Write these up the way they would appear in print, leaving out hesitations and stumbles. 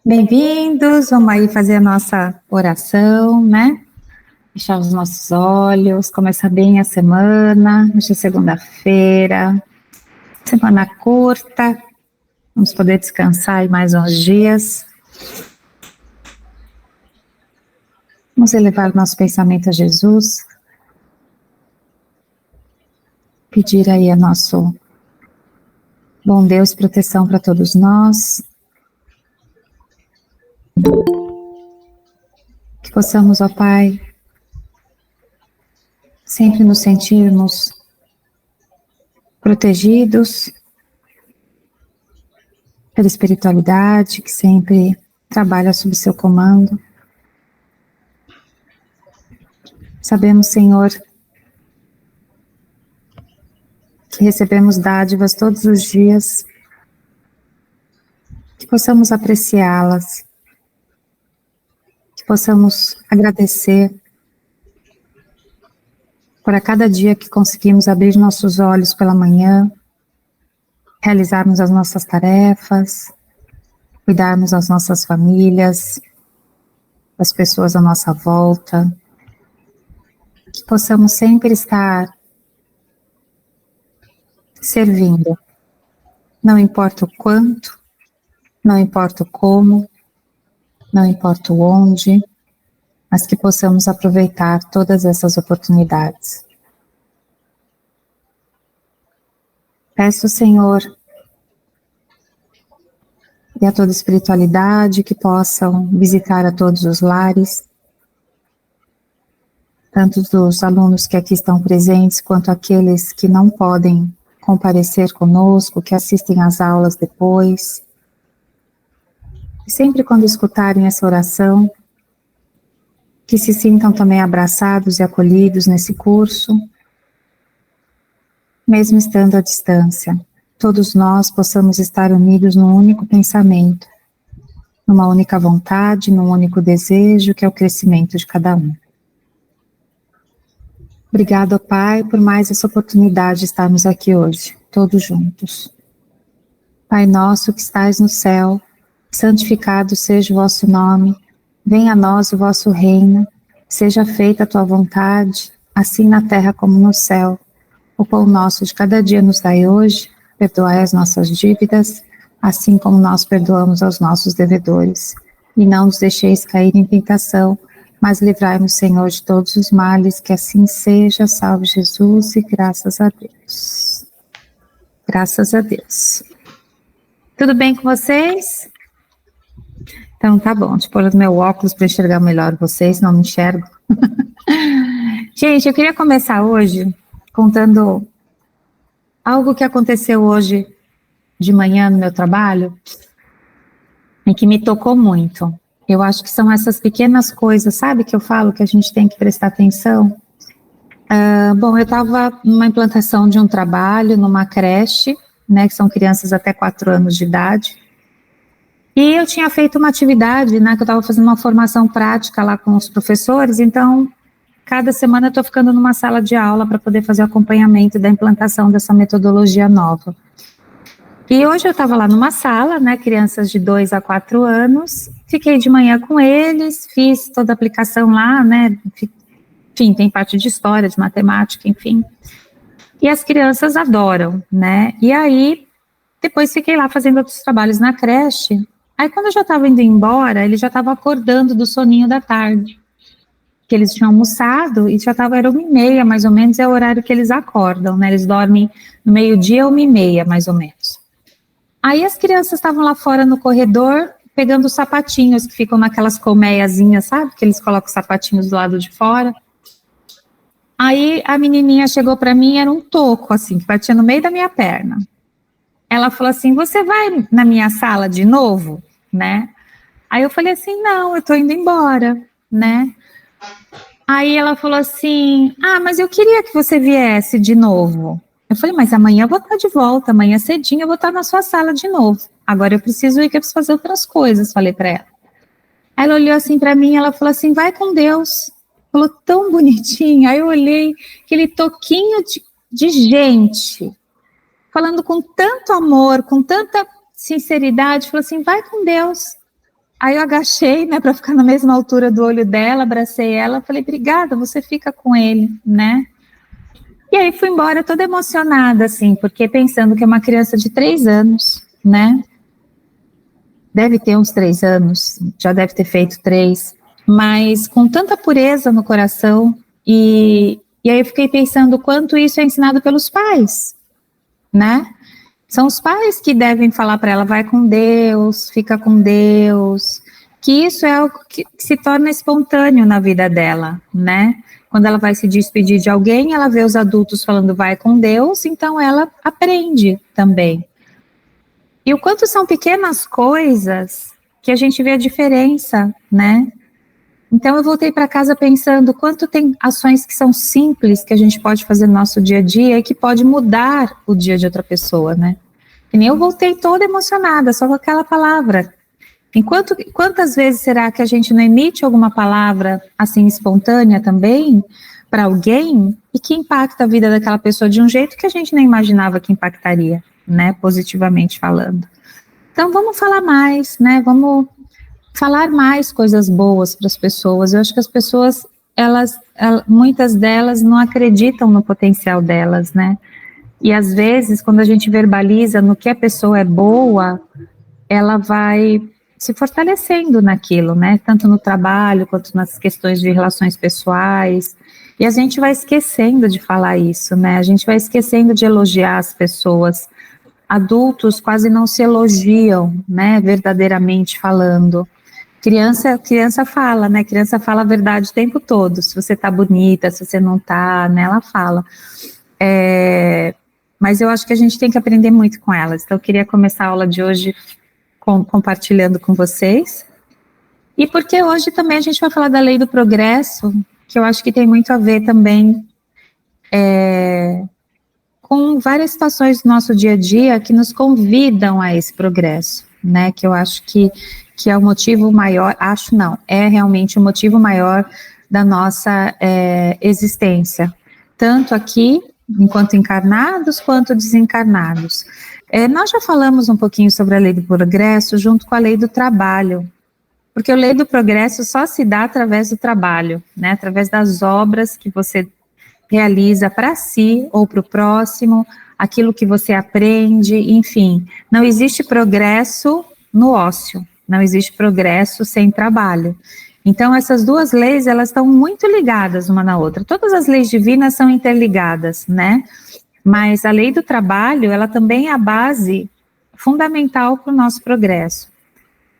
Bem-vindos, vamos aí fazer a nossa oração, né? Fechar os nossos olhos, começar bem a semana, hoje é segunda-feira, semana curta, vamos poder descansar aí mais uns dias. Vamos elevar o nosso pensamento a Jesus, pedir aí a nosso bom Deus proteção para todos nós, que possamos, ó Pai, sempre nos sentirmos protegidos pela espiritualidade que sempre trabalha sob seu comando. Sabemos, Senhor, que recebemos dádivas todos os dias, que possamos apreciá-las, que possamos agradecer por a cada dia que conseguimos abrir nossos olhos pela manhã, realizarmos as nossas tarefas, cuidarmos das nossas famílias, das pessoas à nossa volta, que possamos sempre estar servindo, não importa o quanto, não importa o como, não importa o onde, mas que possamos aproveitar todas essas oportunidades. Peço, Senhor, e a toda espiritualidade que possam visitar a todos os lares, tanto dos alunos que aqui estão presentes, quanto aqueles que não podem comparecer conosco, que assistem às aulas depois. E sempre quando escutarem essa oração, que se sintam também abraçados e acolhidos nesse curso, mesmo estando à distância, todos nós possamos estar unidos num único pensamento, numa única vontade, num único desejo, que é o crescimento de cada um. Obrigado, Pai, por mais essa oportunidade de estarmos aqui hoje, todos juntos. Pai nosso que estais no céu, santificado seja o vosso nome, venha a nós o vosso reino, seja feita a tua vontade, assim na terra como no céu. O pão nosso de cada dia nos dai hoje, perdoai as nossas dívidas, assim como nós perdoamos aos nossos devedores. E não nos deixeis cair em tentação, mas livrai-nos, Senhor, de todos os males, que assim seja, salve Jesus, e graças a Deus. Graças a Deus. Tudo bem com vocês? Então tá bom, deixa eu pôr o meu óculos para enxergar melhor vocês, não me enxergo. Gente, eu queria começar hoje contando algo que aconteceu hoje de manhã no meu trabalho e que me tocou muito. Eu acho que são essas pequenas coisas, sabe, que eu falo que a gente tem que prestar atenção. Bom, eu estava numa implantação de um trabalho numa creche, né, que são crianças até 4 anos de idade, e eu tinha feito uma atividade, né, que eu estava fazendo uma formação prática lá com os professores, então cada semana eu estou ficando numa sala de aula para poder fazer o acompanhamento da implantação dessa metodologia nova. E hoje eu estava lá numa sala, né, crianças de 2 a 4 anos, fiquei de manhã com eles, fiz toda a aplicação lá, né, enfim, tem parte de história, de matemática, enfim. E as crianças adoram, né, e aí depois fiquei lá fazendo outros trabalhos na creche. Aí quando eu já estava indo embora, eles já estavam acordando do soninho da tarde, que eles tinham almoçado e já era 1h30 mais ou menos, é o horário que eles acordam, né, eles dormem no meio-dia, 1h30 mais ou menos. Aí as crianças estavam lá fora no corredor, pegando os sapatinhos que ficam naquelas colmeiazinhas, sabe? Que eles colocam os sapatinhos do lado de fora. Aí a menininha chegou para mim, era um toco, assim, que batia no meio da minha perna. Ela falou assim, você vai na minha sala de novo, né? Aí eu falei assim, não, eu tô indo embora, né? Aí ela falou assim, mas eu queria que você viesse de novo. Eu falei, mas amanhã eu vou estar de volta, amanhã cedinho eu vou estar na sua sala de novo. Agora eu preciso ir, que eu preciso fazer outras coisas, falei para ela. Aí ela olhou assim para mim, ela falou assim, vai com Deus. Falou tão bonitinho. Aí eu olhei, aquele toquinho de gente, falando com tanto amor, com tanta sinceridade, falou assim, vai com Deus. Aí eu agachei, né, para ficar na mesma altura do olho dela, abracei ela, falei, obrigada, você fica com ele, né? E aí fui embora toda emocionada, assim, porque pensando que é uma criança de 3 anos, né? Deve ter uns 3 anos, já deve ter feito 3, mas com tanta pureza no coração, e aí eu fiquei pensando o quanto isso é ensinado pelos pais, né? São os pais que devem falar para ela, vai com Deus, fica com Deus, que isso é algo que se torna espontâneo na vida dela, né? Quando ela vai se despedir de alguém, ela vê os adultos falando, vai com Deus, então ela aprende também. E o quanto são pequenas coisas que a gente vê a diferença, né? Então eu voltei para casa pensando quanto tem ações que são simples que a gente pode fazer no nosso dia a dia e que pode mudar o dia de outra pessoa, né? E nem eu voltei toda emocionada só com aquela palavra. Quantas vezes será que a gente não emite alguma palavra assim espontânea também para alguém e que impacta a vida daquela pessoa de um jeito que a gente nem imaginava que impactaria, né? Positivamente falando. Então vamos falar mais, né? Vamos falar mais coisas boas para as pessoas. Eu acho que as pessoas, muitas delas não acreditam no potencial delas, né? E às vezes, quando a gente verbaliza no que a pessoa é boa, ela vai se fortalecendo naquilo, né? Tanto no trabalho, quanto nas questões de relações pessoais. E a gente vai esquecendo de falar isso, né? A gente vai esquecendo de elogiar as pessoas. Adultos quase não se elogiam, né? Verdadeiramente falando. Criança fala, né? Criança fala a verdade o tempo todo. Se você tá bonita, se você não tá, né? Ela fala. Mas eu acho que a gente tem que aprender muito com elas. Então, eu queria começar a aula de hoje compartilhando com vocês. E porque hoje também a gente vai falar da lei do progresso, que eu acho que tem muito a ver também com várias situações do nosso dia a dia que nos convidam a esse progresso, né? Que eu acho que é o motivo maior, acho não, é realmente o motivo maior da nossa existência, tanto aqui, enquanto encarnados, quanto desencarnados. Nós já falamos um pouquinho sobre a lei do progresso junto com a lei do trabalho, porque a lei do progresso só se dá através do trabalho, né? Através das obras que você realiza para si ou para o próximo, aquilo que você aprende, enfim, não existe progresso no ócio. Não existe progresso sem trabalho. Então, essas duas leis, elas estão muito ligadas uma na outra. Todas as leis divinas são interligadas, né? Mas a lei do trabalho, ela também é a base fundamental para o nosso progresso.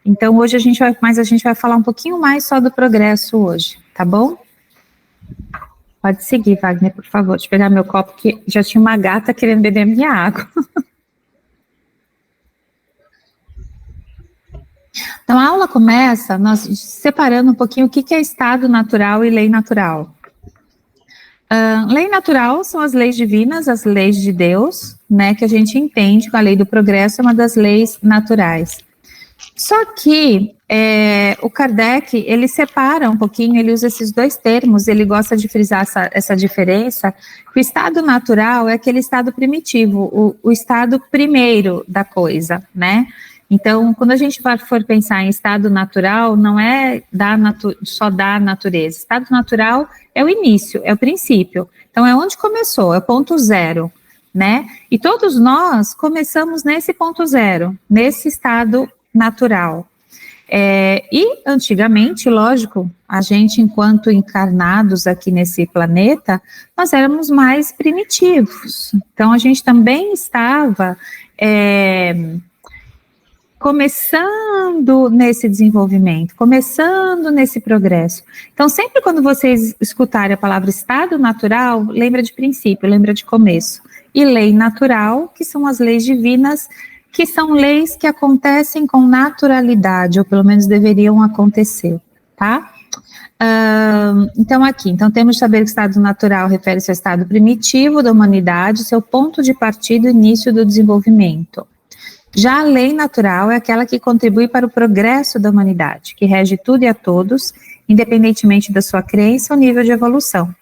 Então, hoje a gente vai falar um pouquinho mais só do progresso hoje, tá bom? Pode seguir, Wagner, por favor. Deixa eu pegar meu copo, que já tinha uma gata querendo beber minha água. Então, a aula começa nós separando um pouquinho o que é estado natural e lei natural. Lei natural são as leis divinas, as leis de Deus, né, que a gente entende que a lei do progresso é uma das leis naturais. Só que o Kardec, ele separa um pouquinho, ele usa esses dois termos, ele gosta de frisar essa diferença, que o estado natural é aquele estado primitivo, o estado primeiro da coisa, né? Então, quando a gente for pensar em estado natural, não é só da natureza. Estado natural é o início, é o princípio. Então, é onde começou, é o ponto zero, né? E todos nós começamos nesse ponto zero, nesse estado natural. E, antigamente, lógico, a gente, enquanto encarnados aqui nesse planeta, nós éramos mais primitivos. Então, a gente também estava começando nesse desenvolvimento, começando nesse progresso. Então, sempre quando vocês escutarem a palavra estado natural, lembra de princípio, lembra de começo. E lei natural, que são as leis divinas, que são leis que acontecem com naturalidade, ou pelo menos deveriam acontecer, tá? Então temos de saber que o estado natural refere-se ao estado primitivo da humanidade, seu ponto de partida e início do desenvolvimento. Já a lei natural é aquela que contribui para o progresso da humanidade, que rege tudo e a todos, independentemente da sua crença ou nível de evolução.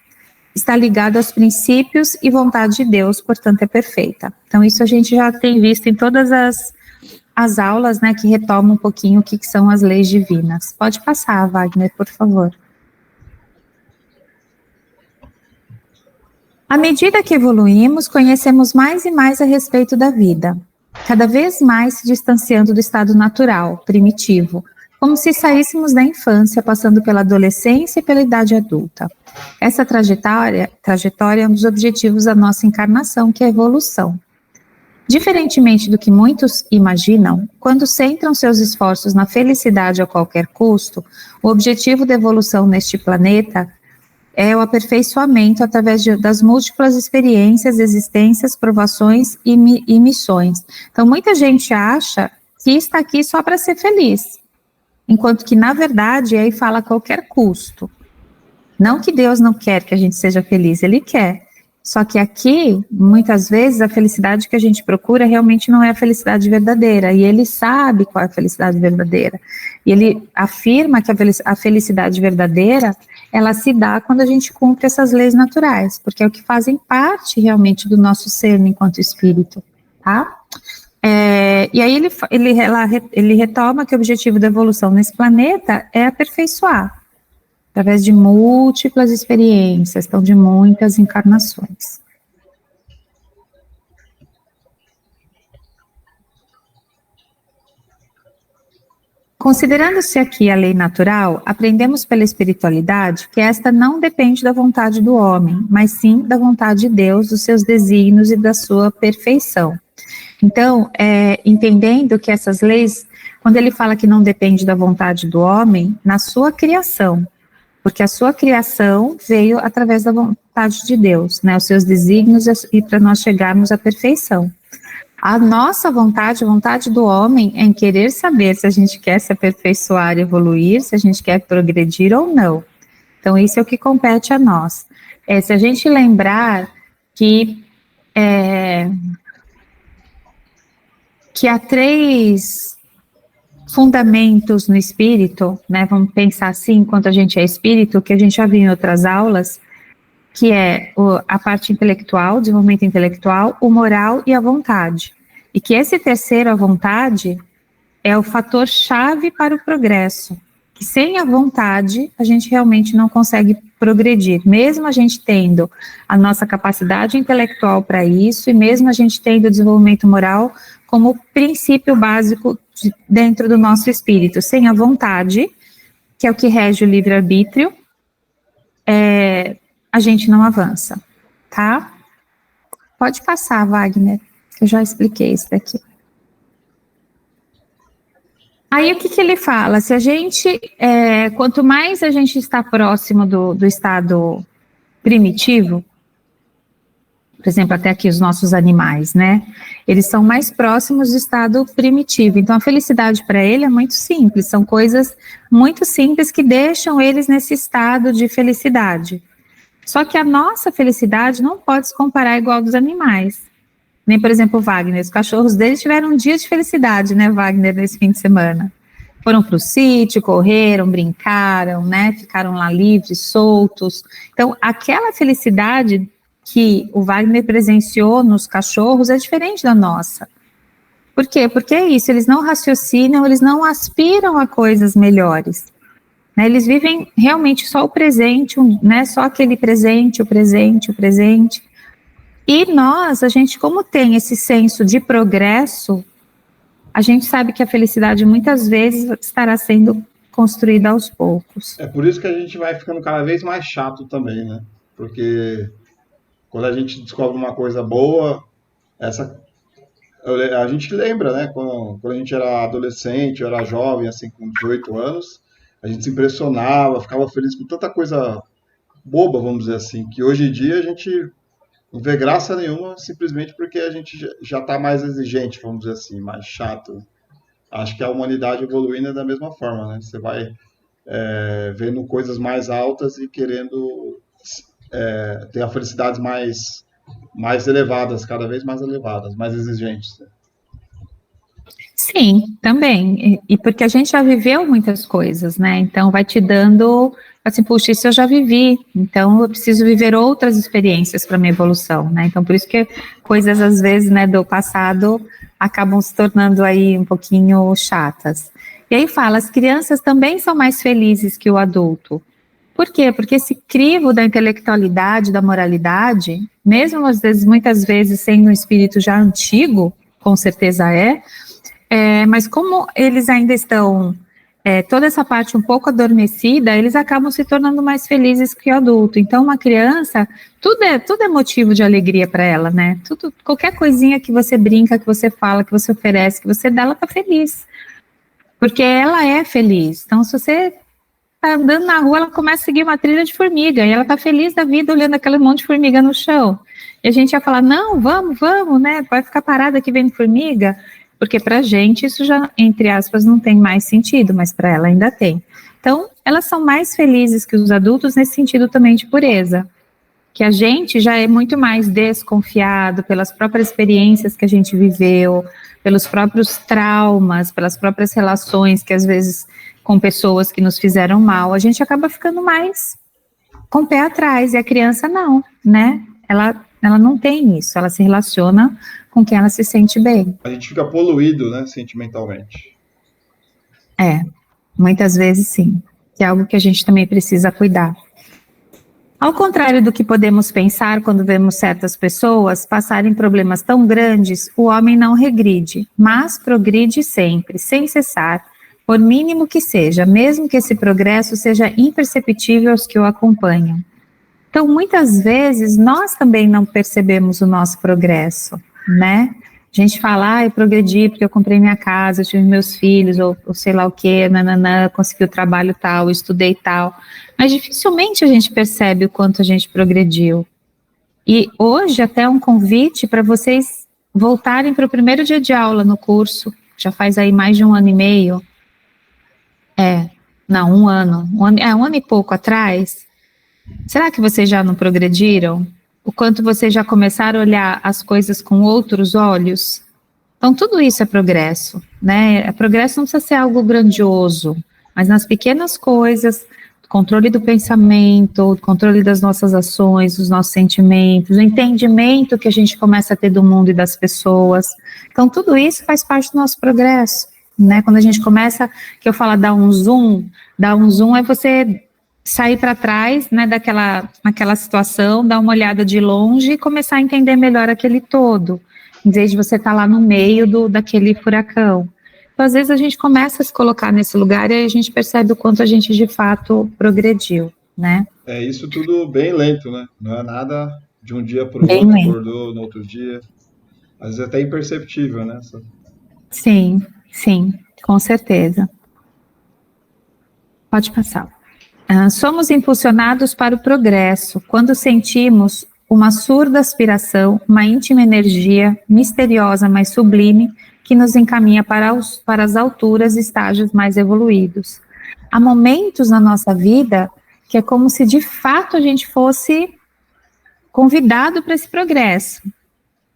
Está ligado aos princípios e vontade de Deus, portanto é perfeita. Então isso a gente já tem visto em todas as aulas, né, que retomam um pouquinho o que são as leis divinas. Pode passar, Wagner, por favor. À medida que evoluímos, conhecemos mais e mais a respeito da vida, cada vez mais se distanciando do estado natural, primitivo, como se saíssemos da infância, passando pela adolescência e pela idade adulta. Essa trajetória é um dos objetivos da nossa encarnação, que é a evolução. Diferentemente do que muitos imaginam, quando centram seus esforços na felicidade a qualquer custo, o objetivo da evolução neste planeta é o aperfeiçoamento através das múltiplas experiências, existências, provações e missões. Então, muita gente acha que está aqui só para ser feliz, enquanto que, na verdade, aí fala a qualquer custo. Não que Deus não quer que a gente seja feliz, Ele quer. Só que aqui, muitas vezes, a felicidade que a gente procura realmente não é a felicidade verdadeira, e Ele sabe qual é a felicidade verdadeira. E Ele afirma que a felicidade verdadeira, ela se dá quando a gente cumpre essas leis naturais, porque é o que fazem parte realmente do nosso ser enquanto espírito, tá? E aí ele retoma que o objetivo da evolução nesse planeta é aperfeiçoar, através de múltiplas experiências, então de muitas encarnações. Considerando-se aqui a lei natural, aprendemos pela espiritualidade que esta não depende da vontade do homem, mas sim da vontade de Deus, dos seus desígnios e da sua perfeição. Então, entendendo que essas leis, quando ele fala que não depende da vontade do homem, na sua criação, porque a sua criação veio através da vontade de Deus, né, os seus desígnios e para nós chegarmos à perfeição. A nossa vontade, a vontade do homem é em querer saber se a gente quer se aperfeiçoar, evoluir, se a gente quer progredir ou não. Então, isso é o que compete a nós. Se a gente lembrar que há 3 fundamentos no espírito, né, vamos pensar assim, enquanto a gente é espírito, que a gente já viu em outras aulas, que é a parte intelectual, o desenvolvimento intelectual, o moral e a vontade. E que esse terceiro, a vontade, é o fator chave para o progresso. Que sem a vontade, a gente realmente não consegue progredir, mesmo a gente tendo a nossa capacidade intelectual para isso, e mesmo a gente tendo o desenvolvimento moral como princípio básico dentro do nosso espírito. Sem a vontade, que é o que rege o livre-arbítrio, a gente não avança, tá? Pode passar, Wagner, eu já expliquei isso daqui. Aí o que ele fala? Se a gente, quanto mais a gente está próximo do estado primitivo, por exemplo, até aqui os nossos animais, né? Eles são mais próximos do estado primitivo. Então, a felicidade para ele é muito simples. São coisas muito simples que deixam eles nesse estado de felicidade. Só que a nossa felicidade não pode se comparar igual dos animais. Nem, por exemplo, o Wagner. Os cachorros deles tiveram um dia de felicidade, né, Wagner, nesse fim de semana. Foram para o sítio, correram, brincaram, né? Ficaram lá livres, soltos. Então, aquela felicidade que o Wagner presenciou nos cachorros é diferente da nossa. Por quê? Porque é isso, eles não raciocinam, eles não aspiram a coisas melhores. Né? Eles vivem realmente só o presente, né? Só aquele presente, o presente, o presente. E nós, a gente, como tem esse senso de progresso, a gente sabe que a felicidade muitas vezes estará sendo construída aos poucos. É por isso que a gente vai ficando cada vez mais chato também, né? Porque quando a gente descobre uma coisa boa, a gente lembra, né? Quando a gente era adolescente, eu era jovem, assim, com 18 anos, a gente se impressionava, ficava feliz com tanta coisa boba, vamos dizer assim, que hoje em dia a gente não vê graça nenhuma, simplesmente porque a gente já está mais exigente, vamos dizer assim, mais chato. Acho que a humanidade evoluindo é da mesma forma, né? Você vai vendo coisas mais altas e querendo ter a felicidades mais elevadas, cada vez mais elevadas, mais exigentes. Né? Sim, também. E porque a gente já viveu muitas coisas, né? Então vai te dando, assim, puxa, isso eu já vivi, então eu preciso viver outras experiências para minha evolução, né? Então por isso que coisas às vezes, né, do passado acabam se tornando aí um pouquinho chatas. E aí fala, as crianças também são mais felizes que o adulto. Por quê? Porque esse crivo da intelectualidade, da moralidade, mesmo às vezes, muitas vezes sendo um espírito já antigo, com certeza mas como eles ainda estão, toda essa parte um pouco adormecida, eles acabam se tornando mais felizes que o adulto. Então, uma criança, tudo é motivo de alegria para ela, né? Qualquer coisinha que você brinca, que você fala, que você oferece, que você dá, ela está feliz. Porque ela é feliz. Então, se você está andando na rua, ela começa a seguir uma trilha de formiga, e ela está feliz da vida olhando aquele monte de formiga no chão. E a gente ia falar, não, vamos, né? Vai ficar parada aqui vendo formiga. Porque para a gente isso já, entre aspas, não tem mais sentido, mas para ela ainda tem. Então, elas são mais felizes que os adultos nesse sentido também de pureza. Que a gente já é muito mais desconfiado pelas próprias experiências que a gente viveu, pelos próprios traumas, pelas próprias relações que às vezes com pessoas que nos fizeram mal, a gente acaba ficando mais com o pé atrás, e a criança não, né? Ela não tem isso, ela se relaciona com quem ela se sente bem. A gente fica poluído, né, sentimentalmente. Muitas vezes sim, que é algo que a gente também precisa cuidar. Ao contrário do que podemos pensar quando vemos certas pessoas passarem problemas tão grandes, o homem não regride, mas progride sempre, sem cessar, por mínimo que seja, mesmo que esse progresso seja imperceptível aos que o acompanham. Então, muitas vezes, nós também não percebemos o nosso progresso, né? A gente fala, eu progredi porque eu comprei minha casa, eu tive meus filhos, ou sei lá o quê, consegui o trabalho tal, estudei tal. Mas dificilmente a gente percebe o quanto a gente progrediu. E hoje até é um convite para vocês voltarem para o primeiro dia de aula no curso, já faz aí mais de 1 ano e meio. Um ano e pouco atrás. Será que vocês já não progrediram? O quanto vocês já começaram a olhar as coisas com outros olhos? Então, tudo isso é progresso, né? Progresso não precisa ser algo grandioso, mas nas pequenas coisas, controle do pensamento, controle das nossas ações, dos nossos sentimentos, o entendimento que a gente começa a ter do mundo e das pessoas. Então, tudo isso faz parte do nosso progresso, né? Quando a gente começa, que eu falo dar um zoom é você sair para trás, né, naquela situação, dar uma olhada de longe e começar a entender melhor aquele todo, em vez de você estar lá no meio daquele furacão. Então, às vezes a gente começa a se colocar nesse lugar e aí a gente percebe o quanto a gente de fato progrediu, né? É isso tudo bem lento, né? Não é nada de um dia para o outro, acordou no outro dia. Às vezes até imperceptível, né? Sim, com certeza. Pode passar. Somos impulsionados para o progresso quando sentimos uma surda aspiração, uma íntima energia misteriosa, mas sublime, que nos encaminha para as alturas e estágios mais evoluídos. Há momentos na nossa vida que é como se de fato a gente fosse convidado para esse progresso.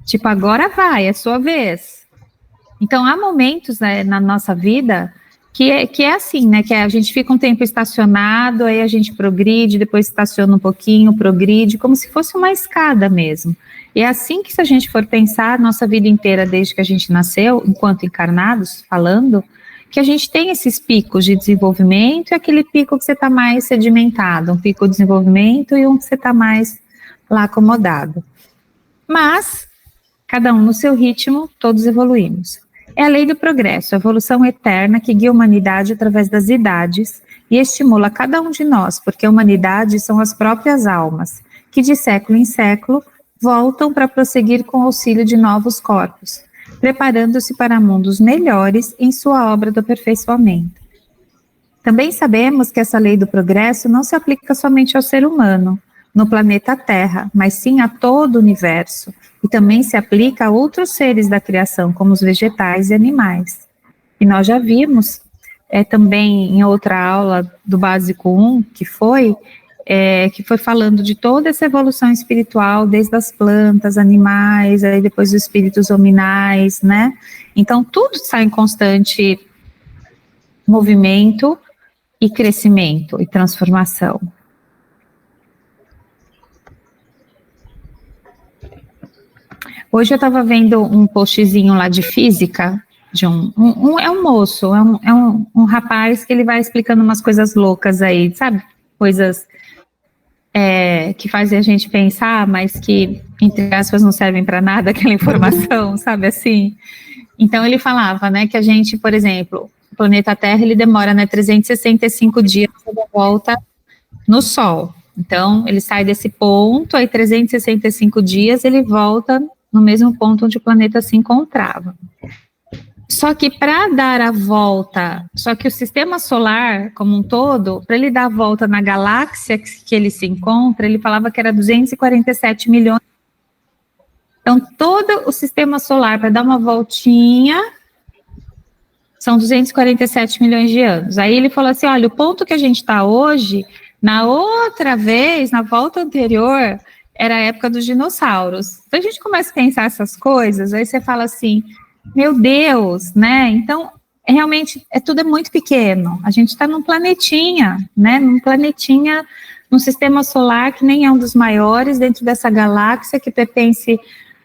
Tipo, agora vai, é sua vez. Então, há momentos, né, na nossa vida que é assim, né, que a gente fica um tempo estacionado, aí a gente progride, depois estaciona um pouquinho, progride, como se fosse uma escada mesmo. E é assim que, se a gente for pensar nossa vida inteira, desde que a gente nasceu, enquanto encarnados, falando, que a gente tem esses picos de desenvolvimento e aquele pico que você está mais sedimentado, um pico de desenvolvimento e um que você está mais lá acomodado. Mas, cada um no seu ritmo, todos evoluímos. É a lei do progresso, a evolução eterna que guia a humanidade através das idades e estimula cada um de nós, porque a humanidade são as próprias almas, que de século em século voltam para prosseguir com o auxílio de novos corpos, preparando-se para mundos melhores em sua obra do aperfeiçoamento. Também sabemos que essa lei do progresso não se aplica somente ao ser humano, no planeta Terra, mas sim a todo o universo, e também se aplica a outros seres da criação, como os vegetais e animais. E nós já vimos, também em outra aula do Básico 1, que foi, que foi falando de toda essa evolução espiritual, desde as plantas, animais, aí depois os espíritos hominais, né? Então, tudo está em constante movimento e crescimento e transformação. Hoje eu estava vendo um postzinho lá de física, de é um moço, é um rapaz que ele vai explicando umas coisas loucas aí, sabe? Coisas que fazem a gente pensar, mas que, entre aspas, não servem para nada, aquela informação, sabe assim? Então ele falava, né, que a gente, por exemplo, o planeta Terra, ele demora, né, 365 dias para volta no Sol. Então, ele sai desse ponto, aí 365 dias ele volta no mesmo ponto onde o planeta se encontrava. Só que para dar a volta, só que o sistema solar como um todo, para ele dar a volta na galáxia que ele se encontra, ele falava que era 247 milhões. Então, todo o sistema solar, para dar uma voltinha, são 247 milhões de anos. Aí ele falou assim, olha, o ponto que a gente está hoje, na outra vez, na volta anterior, era a época dos dinossauros. Então, a gente começa a pensar essas coisas, aí você fala assim, meu Deus, né? Então, realmente, tudo é muito pequeno. A gente está num planetinha, né? Num sistema solar que nem é um dos maiores, dentro dessa galáxia que pertence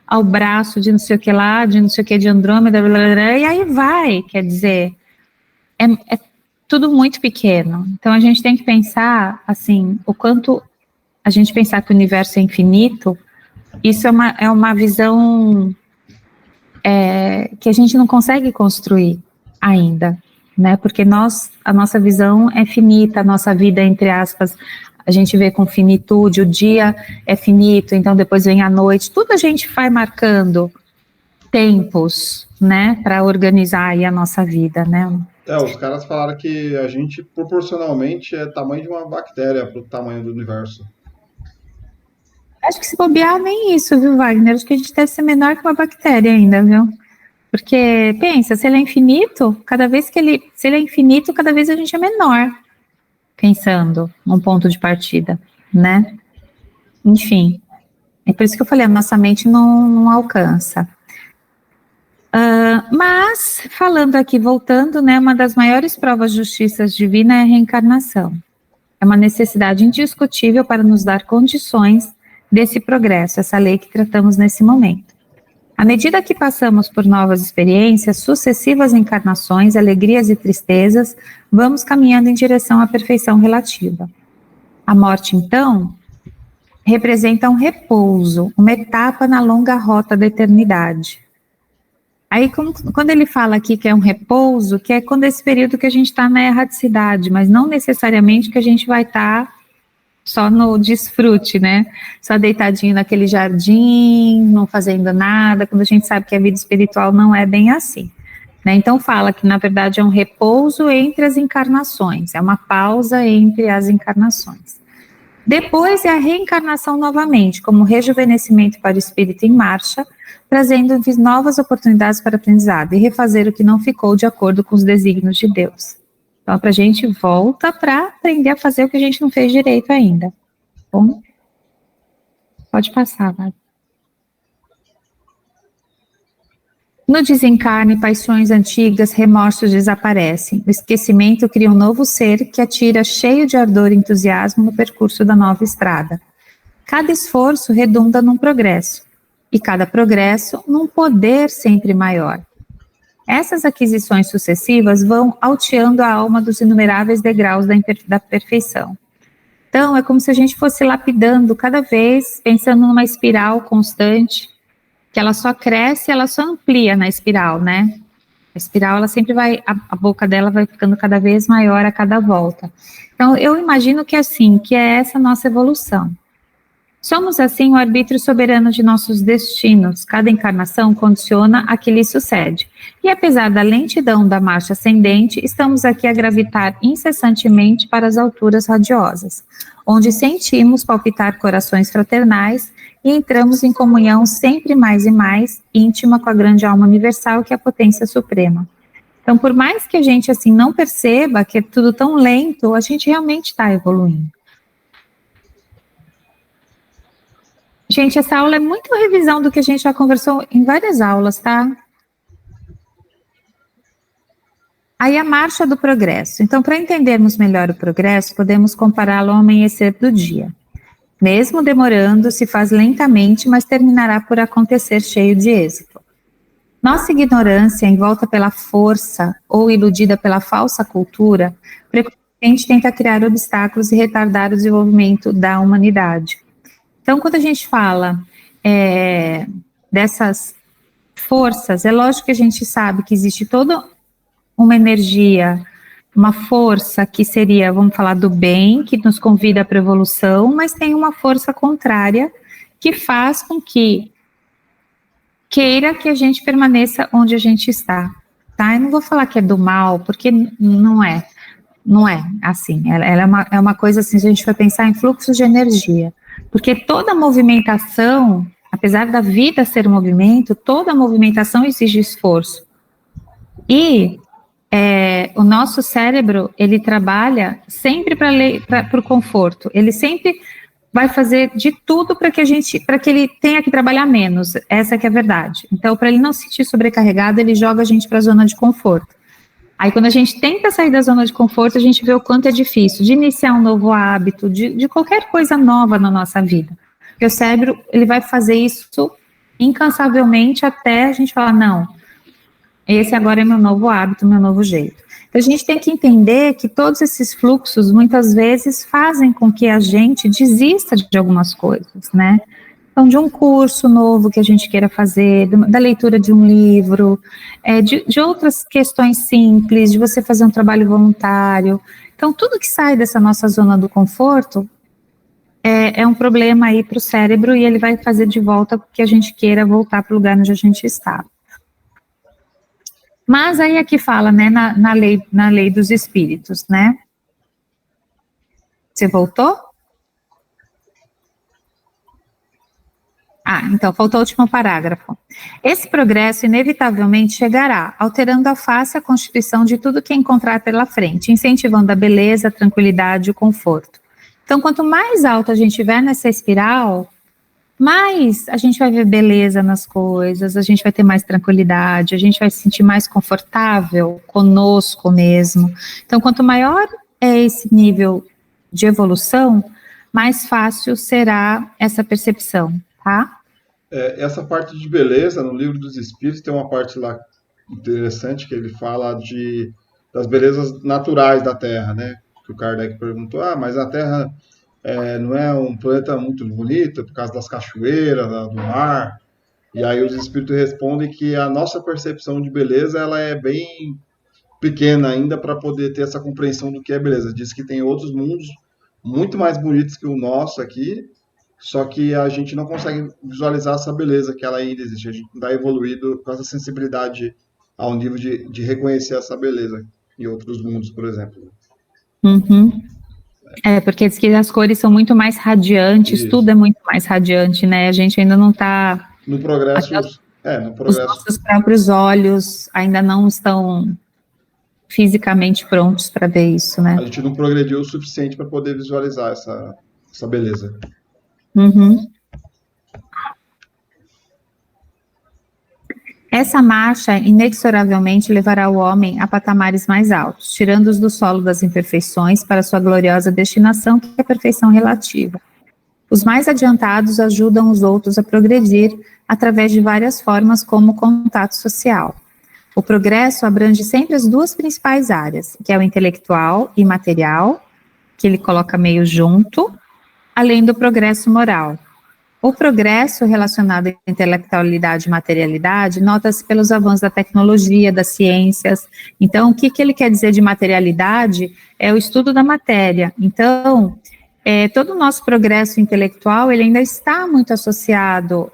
ao braço de não sei o que lá, de não sei o que de Andrômeda, blá, blá, blá, e aí vai, quer dizer, é tudo muito pequeno. Então, a gente tem que pensar, assim, o quanto a gente pensar que o universo é infinito, isso é uma visão que a gente não consegue construir ainda, né? Porque a nossa visão é finita, a nossa vida, entre aspas, a gente vê com finitude, o dia é finito, então depois vem a noite, tudo a gente vai marcando tempos, né, para organizar aí a nossa vida, né? Os caras falaram que a gente proporcionalmente é tamanho de uma bactéria para o tamanho do universo. Acho que se bobear nem isso, viu, Wagner? Acho que a gente deve ser menor que uma bactéria ainda, viu? Porque, pensa, se ele é infinito, se ele é infinito, cada vez a gente é menor, pensando num ponto de partida, né? Enfim, é por isso que eu falei, a nossa mente não alcança. Mas, falando aqui, voltando, né, uma das maiores provas de justiça divina é a reencarnação. É uma necessidade indiscutível para nos dar condições desse progresso, essa lei que tratamos nesse momento. À medida que passamos por novas experiências, sucessivas encarnações, alegrias e tristezas, vamos caminhando em direção à perfeição relativa. A morte, então, representa um repouso, uma etapa na longa rota da eternidade. Aí, quando ele fala aqui que é um repouso, que é quando esse período que a gente está na erraticidade, mas não necessariamente que a gente vai estar só no desfrute, né? Só deitadinho naquele jardim, não fazendo nada, quando a gente sabe que a vida espiritual não é bem assim, né? Então fala que, na verdade, é um repouso entre as encarnações, é uma pausa entre as encarnações. Depois é a reencarnação novamente, como rejuvenescimento para o espírito em marcha, trazendo novas oportunidades para aprendizado e refazer o que não ficou de acordo com os desígnios de Deus. Então, a gente volta para aprender a fazer o que a gente não fez direito ainda. Bom, pode passar, vai. No desencarne, paixões antigas, remorsos desaparecem. O esquecimento cria um novo ser que atira cheio de ardor e entusiasmo no percurso da nova estrada. Cada esforço redunda num progresso, e cada progresso num poder sempre maior. Essas aquisições sucessivas vão alteando a alma dos inumeráveis degraus da perfeição. Então, é como se a gente fosse lapidando cada vez, pensando numa espiral constante, que ela só cresce, ela só amplia na espiral, né? A espiral, ela sempre vai, a boca dela vai ficando cada vez maior a cada volta. Então, eu imagino que é assim, que é essa nossa evolução. Somos, assim, o arbítrio soberano de nossos destinos. Cada encarnação condiciona a que lhe sucede. E apesar da lentidão da marcha ascendente, estamos aqui a gravitar incessantemente para as alturas radiosas, onde sentimos palpitar corações fraternais e entramos em comunhão sempre mais e mais íntima com a grande alma universal, que é a potência suprema. Então, por mais que a gente, assim, não perceba que é tudo tão lento, a gente realmente está evoluindo. Gente, essa aula é muito revisão do que a gente já conversou em várias aulas, tá? Aí a marcha do progresso. Então, para entendermos melhor o progresso, podemos compará-lo ao amanhecer do dia. Mesmo demorando, se faz lentamente, mas terminará por acontecer cheio de êxito. Nossa ignorância, envolta pela força ou iludida pela falsa cultura, frequentemente tenta criar obstáculos e retardar o desenvolvimento da humanidade. Então, quando a gente fala dessas forças, é lógico que a gente sabe que existe toda uma energia, uma força que seria, vamos falar do bem, que nos convida para a evolução, mas tem uma força contrária que faz com que queira que a gente permaneça onde a gente está, tá? Eu não vou falar que é do mal, porque não é assim, ela é uma coisa assim, se a gente for pensar em fluxos de energia, porque toda movimentação, apesar da vida ser movimento, toda movimentação exige esforço, e o nosso cérebro, ele trabalha sempre para o conforto, ele sempre vai fazer de tudo para que ele tenha que trabalhar menos, essa que é a verdade. Então, para ele não se sentir sobrecarregado, ele joga a gente para a zona de conforto. Aí, quando a gente tenta sair da zona de conforto, a gente vê o quanto é difícil de iniciar um novo hábito, de qualquer coisa nova na nossa vida. Porque o cérebro, ele vai fazer isso incansavelmente até a gente falar, não, esse agora é meu novo hábito, meu novo jeito. Então, a gente tem que entender que todos esses fluxos, muitas vezes, fazem com que a gente desista de algumas coisas, né? Então, de um curso novo que a gente queira fazer, da leitura de um livro, de outras questões simples, de você fazer um trabalho voluntário. Então, tudo que sai dessa nossa zona do conforto é um problema aí para o cérebro e ele vai fazer de volta que a gente queira voltar para o lugar onde a gente está. Mas aí aqui fala, né, na lei dos espíritos, né? Você voltou? Então, faltou o último parágrafo. Esse progresso inevitavelmente chegará, alterando a face e a constituição de tudo que encontrar pela frente, incentivando a beleza, a tranquilidade e o conforto. Então, quanto mais alto a gente estiver nessa espiral, mais a gente vai ver beleza nas coisas, a gente vai ter mais tranquilidade, a gente vai se sentir mais confortável conosco mesmo. Então, quanto maior é esse nível de evolução, mais fácil será essa percepção, tá? Essa parte de beleza, no Livro dos Espíritos, tem uma parte lá interessante que ele fala das belezas naturais da Terra, né? Que o Kardec perguntou, mas a Terra não é um planeta muito bonito por causa das cachoeiras, do mar. E aí os espíritos respondem que a nossa percepção de beleza ela é bem pequena ainda para poder ter essa compreensão do que é beleza. Diz que tem outros mundos muito mais bonitos que o nosso aqui, só que a gente não consegue visualizar essa beleza que ela ainda existe. A gente não está evoluído com essa sensibilidade ao nível de reconhecer essa beleza em outros mundos, por exemplo. Uhum. Porque diz que as cores são muito mais radiantes, isso. Tudo é muito mais radiante, né? A gente ainda não está... No progresso... Os nossos próprios olhos ainda não estão fisicamente prontos para ver isso, né? A gente não progrediu o suficiente para poder visualizar essa beleza. Uhum. Essa marcha inexoravelmente levará o homem a patamares mais altos, tirando-os do solo das imperfeições para sua gloriosa destinação, que é a perfeição relativa. Os mais adiantados ajudam os outros a progredir através de várias formas, como o contato social. O progresso abrange sempre as duas principais áreas, que é o intelectual e material, que ele coloca meio junto, além do progresso moral. O progresso relacionado à intelectualidade e materialidade nota-se pelos avanços da tecnologia, das ciências. Então, o que ele quer dizer de materialidade é o estudo da matéria. Então, todo o nosso progresso intelectual, ele ainda está muito associado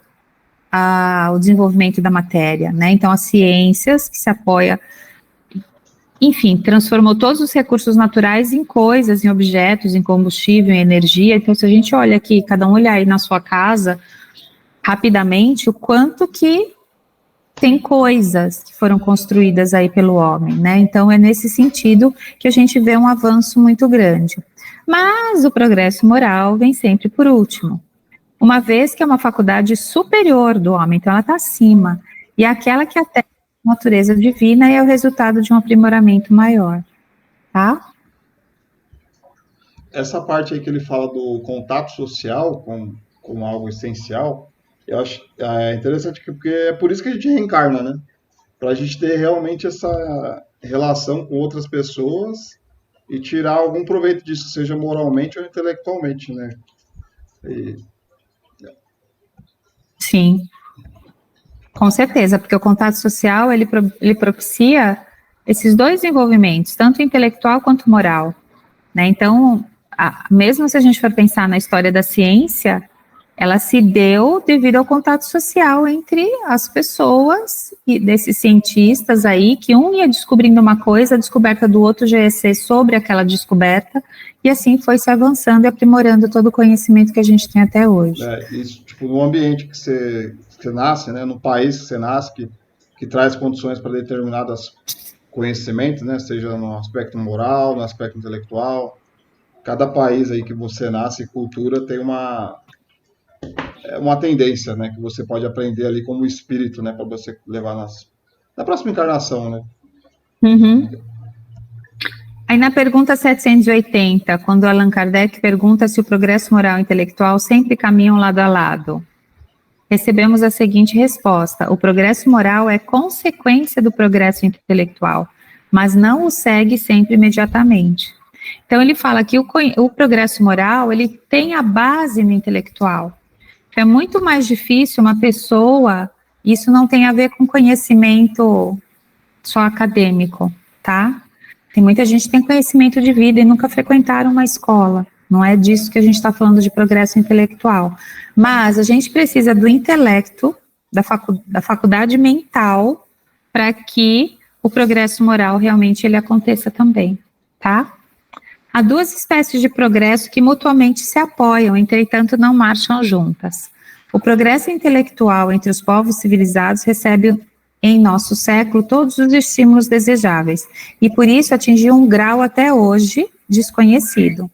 ao desenvolvimento da matéria, né? Então, as ciências que se apoia, enfim, transformou todos os recursos naturais em coisas, em objetos, em combustível, em energia. Então, se a gente olha aqui, cada um olhar aí na sua casa, rapidamente, o quanto que tem coisas que foram construídas aí pelo homem, né? Então, é nesse sentido que a gente vê um avanço muito grande. Mas o progresso moral vem sempre por último. uma vez que é uma faculdade superior do homem, então ela está acima, e aquela que atende a natureza divina e é o resultado de um aprimoramento maior, tá? Essa parte aí que ele fala do contato social como algo essencial, eu acho interessante porque é por isso que a gente reencarna, né? Para a gente ter realmente essa relação com outras pessoas e tirar algum proveito disso, seja moralmente ou intelectualmente, né? E, Sim, com certeza, porque o contato social, ele propicia esses dois envolvimentos, tanto intelectual quanto moral, né? Então, mesmo se a gente for pensar na história da ciência, ela se deu devido ao contato social entre as pessoas e desses cientistas aí, que um ia descobrindo uma coisa, a descoberta do outro já ia ser sobre aquela descoberta, e assim foi se avançando e aprimorando todo o conhecimento que a gente tem até hoje. isso, tipo, no ambiente que você nasce, né? No país que você nasce, que traz condições para determinados conhecimentos, né? Seja no aspecto moral, no aspecto intelectual. Cada país aí que você nasce, cultura, tem uma tendência, né? Que você pode aprender ali como espírito, né? Para você levar na próxima encarnação, né? Uhum. Aí na pergunta 780, quando Allan Kardec pergunta se o progresso moral e intelectual sempre caminham lado a lado, recebemos a seguinte resposta: o progresso moral é consequência do progresso intelectual, mas não o segue sempre imediatamente. Então ele fala que o progresso moral, ele tem a base no intelectual. Então, é muito mais difícil uma pessoa, isso não tem a ver com conhecimento só acadêmico, tá? Tem muita gente que tem conhecimento de vida e nunca frequentaram uma escola. Não é disso que a gente está falando de progresso intelectual. Mas a gente precisa do intelecto, da faculdade mental, para que o progresso moral realmente ele aconteça também, tá? Há duas espécies de progresso que mutuamente se apoiam, entretanto não marcham juntas. O progresso intelectual entre os povos civilizados recebe em nosso século todos os estímulos desejáveis e por isso atingiu um grau até hoje desconhecido.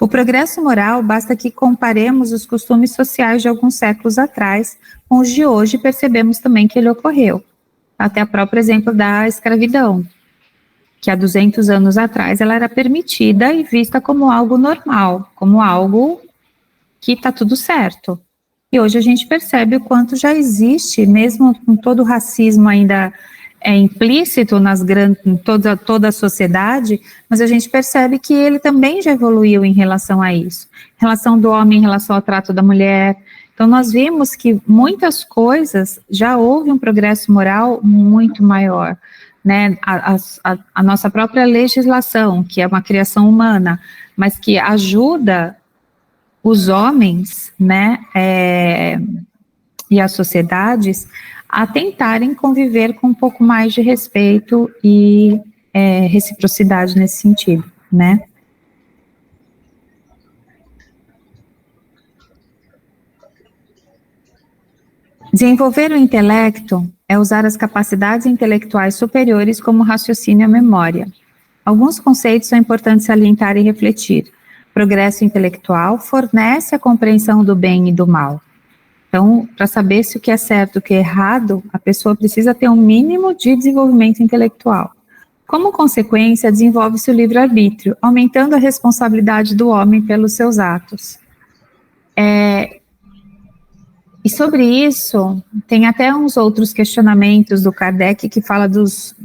O progresso moral basta que comparemos os costumes sociais de alguns séculos atrás com os de hoje e percebemos também que ele ocorreu. Até o próprio exemplo da escravidão, que há 200 anos atrás ela era permitida e vista como algo normal, como algo que está tudo certo. E hoje a gente percebe o quanto já existe, mesmo com todo o racismo ainda implícito em toda a sociedade, mas a gente percebe que ele também já evoluiu em relação a isso. Em relação do homem, em relação ao trato da mulher. Então nós vimos que muitas coisas, já houve um progresso moral muito maior. Né, a nossa própria legislação, que é uma criação humana, mas que ajuda os homens, né, e as sociedades a tentarem conviver com um pouco mais de respeito e reciprocidade nesse sentido, né. Desenvolver o intelecto é usar as capacidades intelectuais superiores como raciocínio e memória. Alguns conceitos são importantes salientar e refletir. Progresso intelectual fornece a compreensão do bem e do mal. Então, para saber se o que é certo e o que é errado, a pessoa precisa ter um mínimo de desenvolvimento intelectual. Como consequência, desenvolve-se o livre-arbítrio, aumentando a responsabilidade do homem pelos seus atos. E sobre isso, tem até uns outros questionamentos do Kardec que fala dos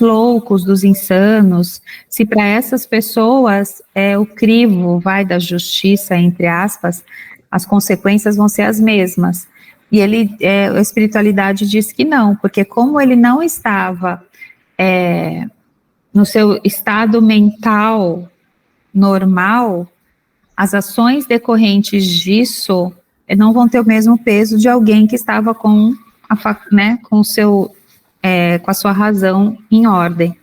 loucos, dos insanos, se para essas pessoas o crivo da justiça, entre aspas, as consequências vão ser as mesmas. E a espiritualidade diz que não, porque como ele não estava no seu estado mental normal, as ações decorrentes disso não vão ter o mesmo peso de alguém que estava com a sua razão em ordem.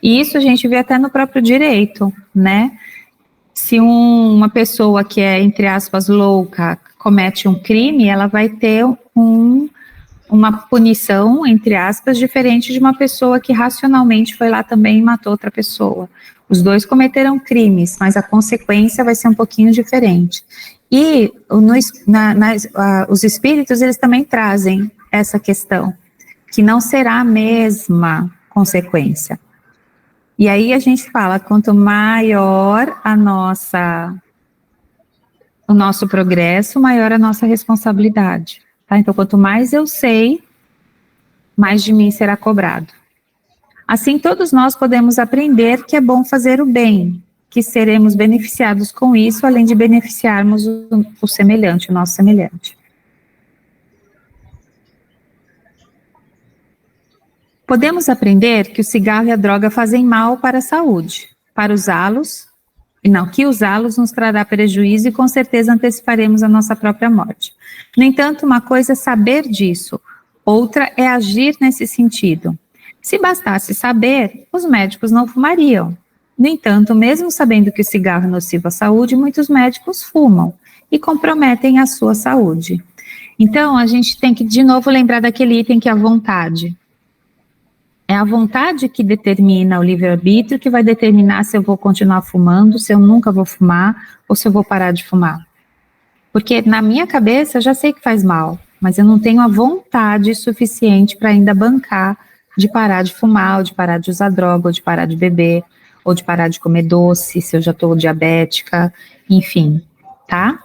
E isso a gente vê até no próprio direito, né? Se uma pessoa que é, entre aspas, louca, comete um crime, ela vai ter uma punição, entre aspas, diferente de uma pessoa que racionalmente foi lá também e matou outra pessoa. Os dois cometeram crimes, mas a consequência vai ser um pouquinho diferente. E os espíritos, eles também trazem essa questão, que não será a mesma consequência. E aí a gente fala, quanto maior o nosso progresso, maior a nossa responsabilidade. Tá? Então, quanto mais eu sei, mais de mim será cobrado. Assim, todos nós podemos aprender que é bom fazer o bem, que seremos beneficiados com isso, além de beneficiarmos o semelhante, o nosso semelhante. Podemos aprender que o cigarro e a droga fazem mal para a saúde. Que usá-los nos trará prejuízo e com certeza anteciparemos a nossa própria morte. No entanto, uma coisa é saber disso, outra é agir nesse sentido. Se bastasse saber, os médicos não fumariam. No entanto, mesmo sabendo que o cigarro é nocivo à saúde, muitos médicos fumam e comprometem a sua saúde. Então, a gente tem que, de novo, lembrar daquele item que é a vontade. É a vontade que determina o livre-arbítrio, que vai determinar se eu vou continuar fumando, se eu nunca vou fumar, ou se eu vou parar de fumar. Porque na minha cabeça eu já sei que faz mal, mas eu não tenho a vontade suficiente para ainda bancar de parar de fumar, ou de parar de usar droga, ou de parar de beber, ou de parar de comer doce, se eu já estou diabética, enfim, tá?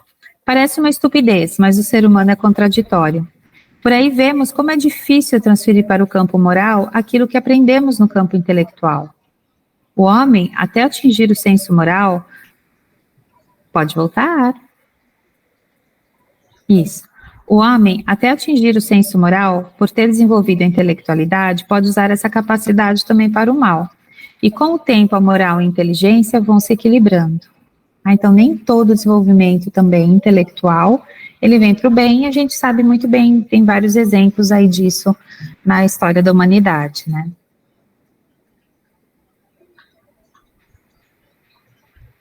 Parece uma estupidez, mas o ser humano é contraditório. Por aí vemos como é difícil transferir para o campo moral aquilo que aprendemos no campo intelectual. O homem, até atingir o senso moral, pode voltar. Isso. O homem, até atingir o senso moral, por ter desenvolvido a intelectualidade, pode usar essa capacidade também para o mal. E com o tempo, a moral e a inteligência vão se equilibrando. Então, nem todo desenvolvimento também intelectual, ele vem para o bem, e a gente sabe muito bem, tem vários exemplos aí disso na história da humanidade, né?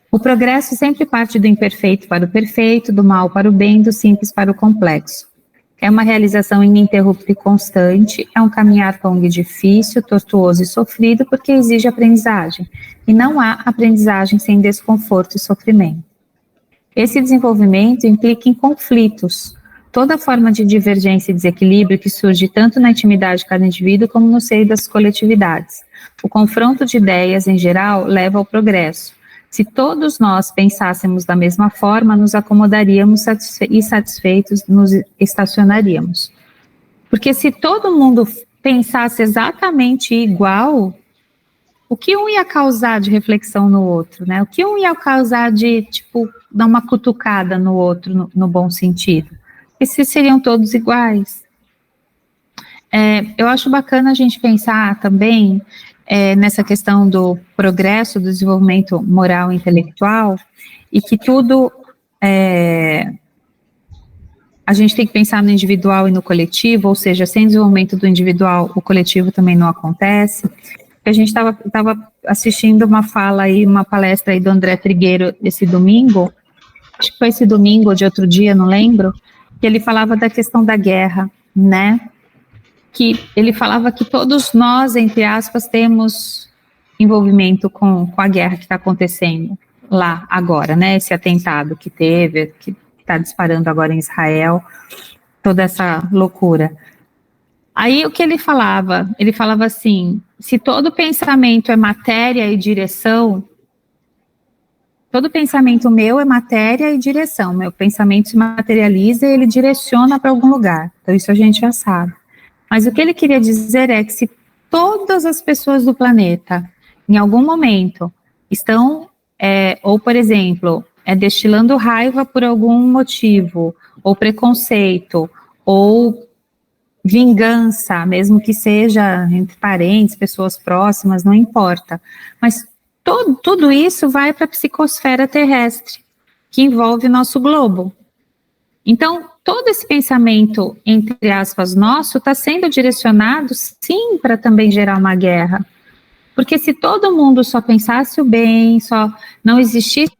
O progresso sempre parte do imperfeito para o perfeito, do mal para o bem, do simples para o complexo. É uma realização ininterrupta e constante, é um caminhar longo e difícil, tortuoso e sofrido, porque exige aprendizagem, e não há aprendizagem sem desconforto e sofrimento. Esse desenvolvimento implica em conflitos, toda forma de divergência e desequilíbrio que surge tanto na intimidade de cada indivíduo como no seio das coletividades. O confronto de ideias, em geral, leva ao progresso. Se todos nós pensássemos da mesma forma, nos acomodaríamos e satisfeitos nos estacionaríamos. Porque se todo mundo pensasse exatamente igual, o que um ia causar de reflexão no outro, né? O que um ia causar de, tipo, dar uma cutucada no outro, no bom sentido? E se seriam todos iguais? Eu acho bacana a gente pensar também nessa questão do progresso, do desenvolvimento moral e intelectual, e que tudo, a gente tem que pensar no individual e no coletivo, ou seja, sem desenvolvimento do individual, o coletivo também não acontece. A gente estava assistindo uma fala aí, uma palestra aí do André Trigueiro esse domingo, acho que foi esse domingo ou de outro dia, não lembro, que ele falava da questão da guerra, né? Que ele falava que todos nós, entre aspas, temos envolvimento com a guerra que está acontecendo lá agora, né? Esse atentado que teve, que está disparando agora em Israel, toda essa loucura. Aí o que ele falava assim, se todo pensamento é matéria e direção, todo pensamento meu é matéria e direção, meu pensamento se materializa e ele direciona para algum lugar, então isso a gente já sabe. Mas o que ele queria dizer é que se todas as pessoas do planeta, em algum momento, estão, ou por exemplo, destilando raiva por algum motivo, ou preconceito, ou vingança, mesmo que seja entre parentes, pessoas próximas, não importa. Mas tudo isso vai para a psicosfera terrestre, que envolve o nosso globo. Então, todo esse pensamento, entre aspas, nosso, está sendo direcionado, sim, para também gerar uma guerra. Porque se todo mundo só pensasse o bem, só não existisse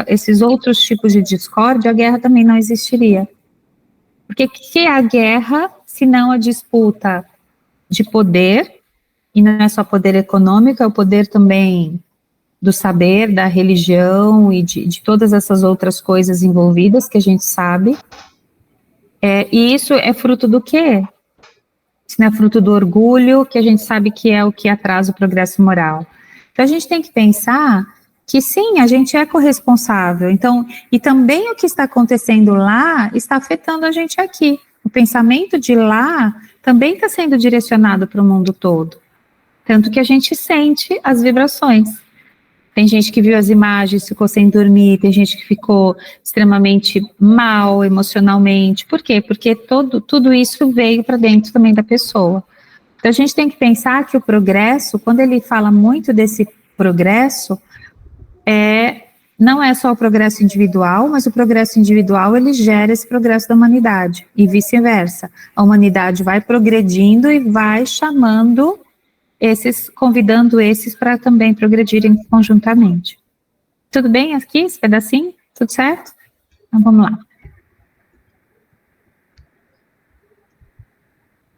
esses outros tipos de discórdia, a guerra também não existiria. Porque o que é a guerra, se não a disputa de poder, e não é só poder econômico, é o poder também do saber, da religião e de todas essas outras coisas envolvidas que a gente sabe. E isso é fruto do quê? Isso não é fruto do orgulho, que a gente sabe que é o que atrasa o progresso moral. Então a gente tem que pensar que sim, a gente é corresponsável. Então, e também o que está acontecendo lá está afetando a gente aqui. O pensamento de lá também está sendo direcionado para o mundo todo. Tanto que a gente sente as vibrações. Tem gente que viu as imagens, ficou sem dormir, tem gente que ficou extremamente mal emocionalmente. Por quê? Porque tudo isso veio para dentro também da pessoa. Então a gente tem que pensar que o progresso, quando ele fala muito desse progresso, não é só o progresso individual, mas o progresso individual ele gera esse progresso da humanidade e vice-versa. A humanidade vai progredindo e vai chamando convidando esses para também progredirem conjuntamente. Tudo bem aqui, esse pedacinho? Tudo certo? Então vamos lá.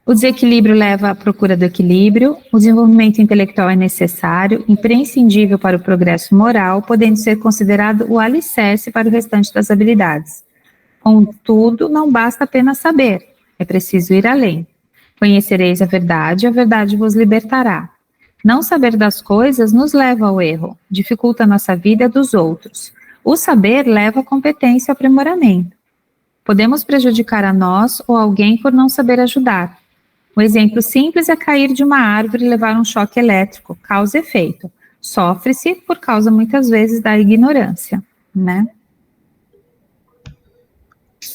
O desequilíbrio leva à procura do equilíbrio, o desenvolvimento intelectual é necessário, imprescindível para o progresso moral, podendo ser considerado o alicerce para o restante das habilidades. Contudo, não basta apenas saber, é preciso ir além. Conhecereis a verdade vos libertará. Não saber das coisas nos leva ao erro, dificulta a nossa vida e a dos outros. O saber leva à competência e ao aprimoramento. Podemos prejudicar a nós ou alguém por não saber ajudar. Um exemplo simples é cair de uma árvore e levar um choque elétrico, causa e efeito. Sofre-se por causa, muitas vezes, da ignorância, né?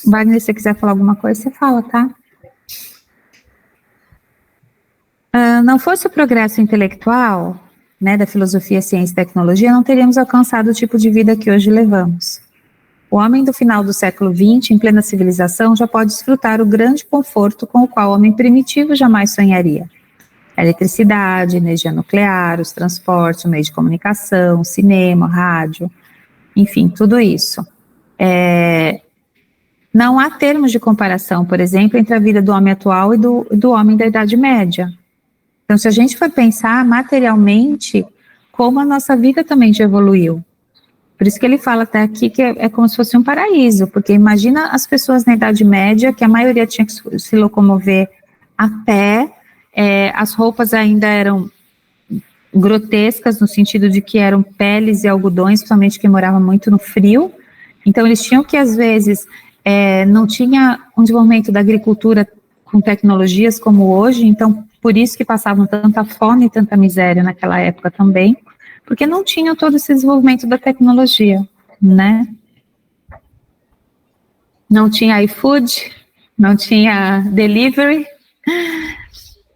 Wagner, se você quiser falar alguma coisa, você fala, tá? Não fosse o progresso intelectual, né, da filosofia, ciência e tecnologia, não teríamos alcançado o tipo de vida que hoje levamos. O homem do final do século XX, em plena civilização, já pode desfrutar o grande conforto com o qual o homem primitivo jamais sonharia. A eletricidade, energia nuclear, os transportes, o meio de comunicação, cinema, rádio, enfim, tudo isso. Não há termos de comparação, por exemplo, entre a vida do homem atual e do homem da Idade Média. Então, se a gente for pensar materialmente, como a nossa vida também já evoluiu. Por isso que ele fala até aqui que é como se fosse um paraíso, porque imagina as pessoas na Idade Média, que a maioria tinha que se locomover a pé, as roupas ainda eram grotescas, no sentido de que eram peles e algodões, principalmente quem morava muito no frio. Então, eles tinham que, às vezes, não tinha um desenvolvimento da agricultura com tecnologias como hoje, então, por isso que passavam tanta fome e tanta miséria naquela época também, porque não tinham todo esse desenvolvimento da tecnologia, né? Não tinha iFood, não tinha delivery,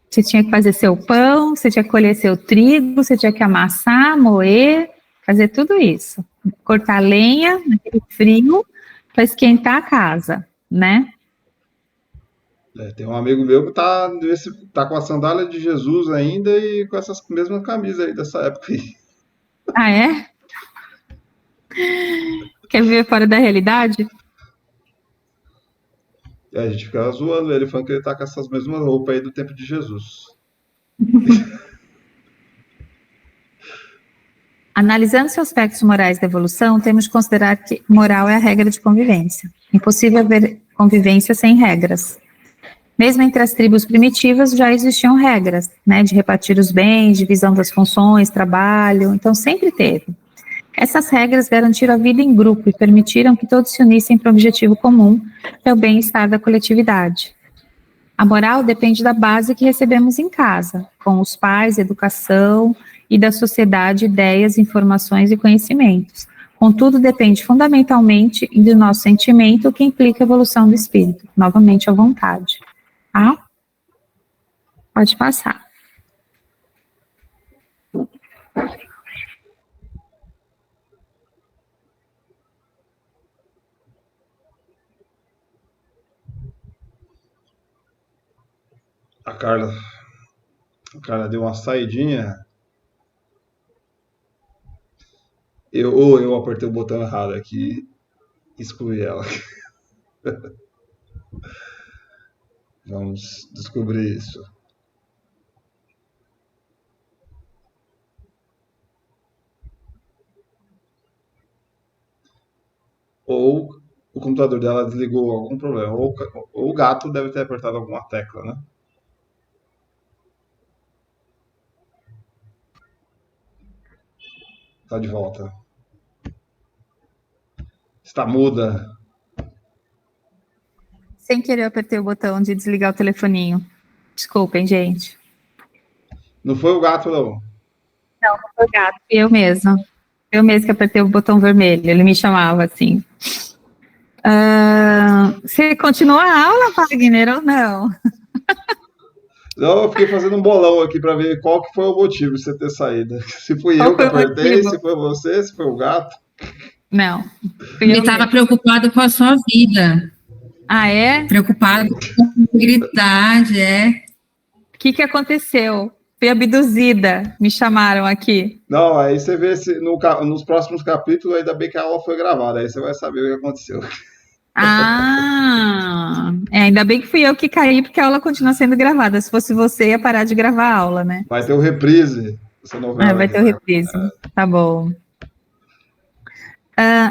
você tinha que fazer seu pão, você tinha que colher seu trigo, você tinha que amassar, moer, fazer tudo isso. Cortar lenha naquele frio para esquentar a casa, né? Tem um amigo meu que tá com a sandália de Jesus ainda e com essas mesmas camisas aí dessa época aí. Ah, é? Quer viver fora da realidade? E a gente fica zoando ele, falando que ele tá com essas mesmas roupas aí do tempo de Jesus. Analisando os aspectos morais da evolução, temos de considerar que moral é a regra de convivência. Impossível haver convivência sem regras. Mesmo entre as tribos primitivas já existiam regras, né, de repartir os bens, divisão das funções, trabalho, então sempre teve. Essas regras garantiram a vida em grupo e permitiram que todos se unissem para um objetivo comum, que é o bem-estar da coletividade. A moral depende da base que recebemos em casa, com os pais, educação, e da sociedade, ideias, informações e conhecimentos. Contudo, depende fundamentalmente do nosso sentimento, o que implica a evolução do espírito. Novamente, a vontade. Tá? Pode passar. A Carla deu uma saidinha. Eu apertei o botão errado aqui e excluí ela. Vamos descobrir isso. ou o computador dela desligou algum problema, ou o gato deve ter apertado alguma tecla, né? Tá de volta. Está muda. Sem querer, eu apertei o botão de desligar o telefoninho. Desculpem, gente. Não foi o gato, não. Não, não foi o gato, fui eu mesma. Eu mesma que apertei o botão vermelho, ele me chamava assim. Você continua a aula, Wagner, ou não? Não, eu fiquei fazendo um bolão aqui para ver qual que foi o motivo de você ter saído. Se fui Qual eu que foi o apertei, motivo? se foi você, se foi o gato. Não, fui Ele eu estava mesma. preocupado com a sua vida, Ah, é? preocupado com a integridade, é. O que aconteceu? Fui abduzida, me chamaram aqui. Não, aí você vê se nos próximos capítulos, ainda bem que a aula foi gravada, aí você vai saber o que aconteceu. Ainda bem que fui eu que caí, porque a aula continua sendo gravada. Se fosse você, ia parar de gravar a aula, né? Vai ter o reprise dessa novela Vai aí. ter o reprise. Tá bom.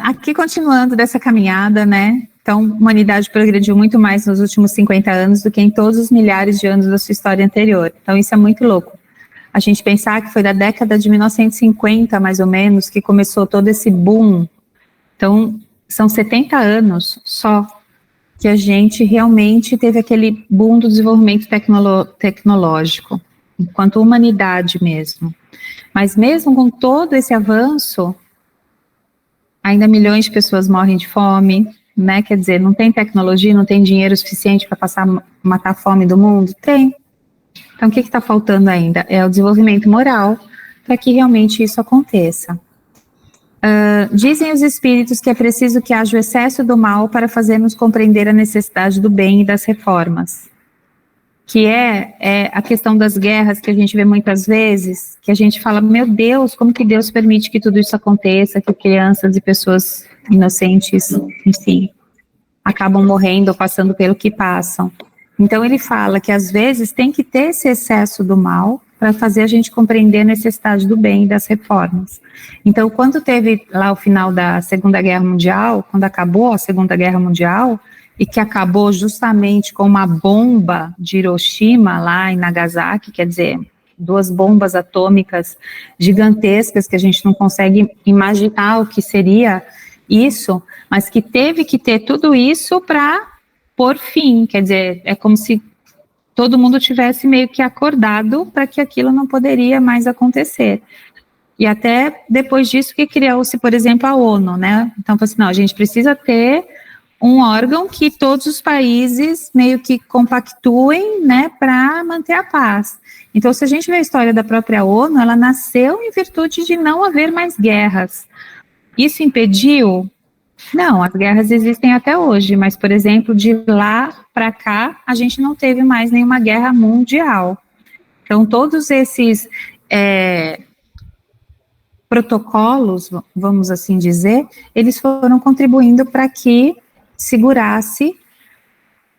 Aqui, continuando dessa caminhada, né? Então, a humanidade progrediu muito mais nos últimos 50 anos do que em todos os milhares de anos da sua história anterior. Então, isso é muito louco. A gente pensar que foi da década de 1950, mais ou menos, que começou todo esse boom. Então, são 70 anos só que a gente realmente teve aquele boom do desenvolvimento tecnológico, enquanto humanidade mesmo. Mas mesmo com todo esse avanço, ainda milhões de pessoas morrem de fome, né? Quer dizer, não tem tecnologia, não tem dinheiro suficiente para matar a fome do mundo? Tem. Então, o que está faltando ainda? É o desenvolvimento moral para que realmente isso aconteça. Dizem os espíritos que é preciso que haja o excesso do mal para fazermos compreender a necessidade do bem e das reformas. Que é a questão das guerras que a gente vê muitas vezes, que a gente fala, meu Deus, como que Deus permite que tudo isso aconteça, que crianças e pessoas inocentes, enfim, acabam morrendo ou passando pelo que passam. Então ele fala que às vezes tem que ter esse excesso do mal para fazer a gente compreender a necessidade do bem e das reformas. Então, quando teve lá o final da Segunda Guerra Mundial, quando acabou a Segunda Guerra Mundial, e que acabou justamente com uma bomba de Hiroshima lá em Nagasaki, quer dizer, 2 bombas atômicas gigantescas que a gente não consegue imaginar o que seria isso, mas que teve que ter tudo isso para pôr fim, quer dizer, é como se todo mundo tivesse meio que acordado para que aquilo não poderia mais acontecer. E até depois disso que criou-se, por exemplo, a ONU, né? Então, assim, não, a gente precisa ter um órgão que todos os países meio que compactuem, né, para manter a paz. Então, se a gente vê a história da própria ONU, ela nasceu em virtude de não haver mais guerras. Isso impediu? Não, as guerras existem até hoje, mas, por exemplo, de lá para cá, a gente não teve mais nenhuma guerra mundial. Então, todos esses protocolos, vamos assim dizer, eles foram contribuindo para que segurasse,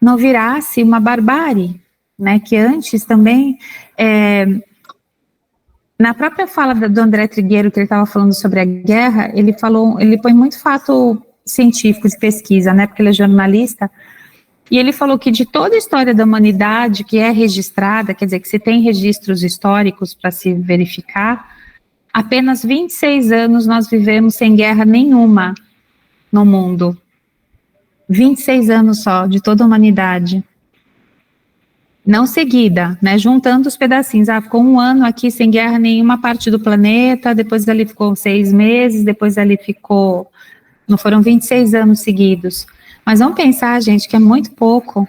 não virasse uma barbárie, né, que antes também, na própria fala do André Trigueiro, que ele estava falando sobre a guerra, ele põe muito fato científico de pesquisa, né, porque ele é jornalista, e ele falou que de toda a história da humanidade que é registrada, quer dizer, que se tem registros históricos para se verificar, apenas 26 anos nós vivemos sem guerra nenhuma no mundo. 26 anos só, de toda a humanidade. Não seguida, né, juntando os pedacinhos. Ficou 1 ano aqui sem guerra em nenhuma parte do planeta, depois ali ficou 6 meses, depois ali ficou... Não foram 26 anos seguidos. Mas vamos pensar, gente, que é muito pouco.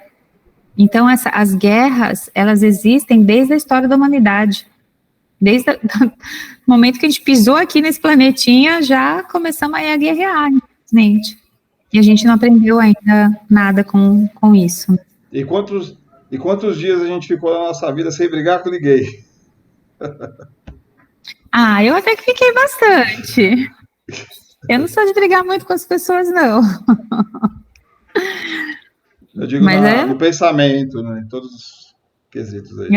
Então, as guerras, elas existem desde a história da humanidade. Desde o momento que a gente pisou aqui nesse planetinha, já começamos a guerrear, infelizmente. E a gente não aprendeu ainda nada com isso. E quantos dias a gente ficou na nossa vida sem brigar com ninguém? Eu até que fiquei bastante. Eu não sou de brigar muito com as pessoas, não. Eu digo no pensamento, né, em todos os quesitos aí.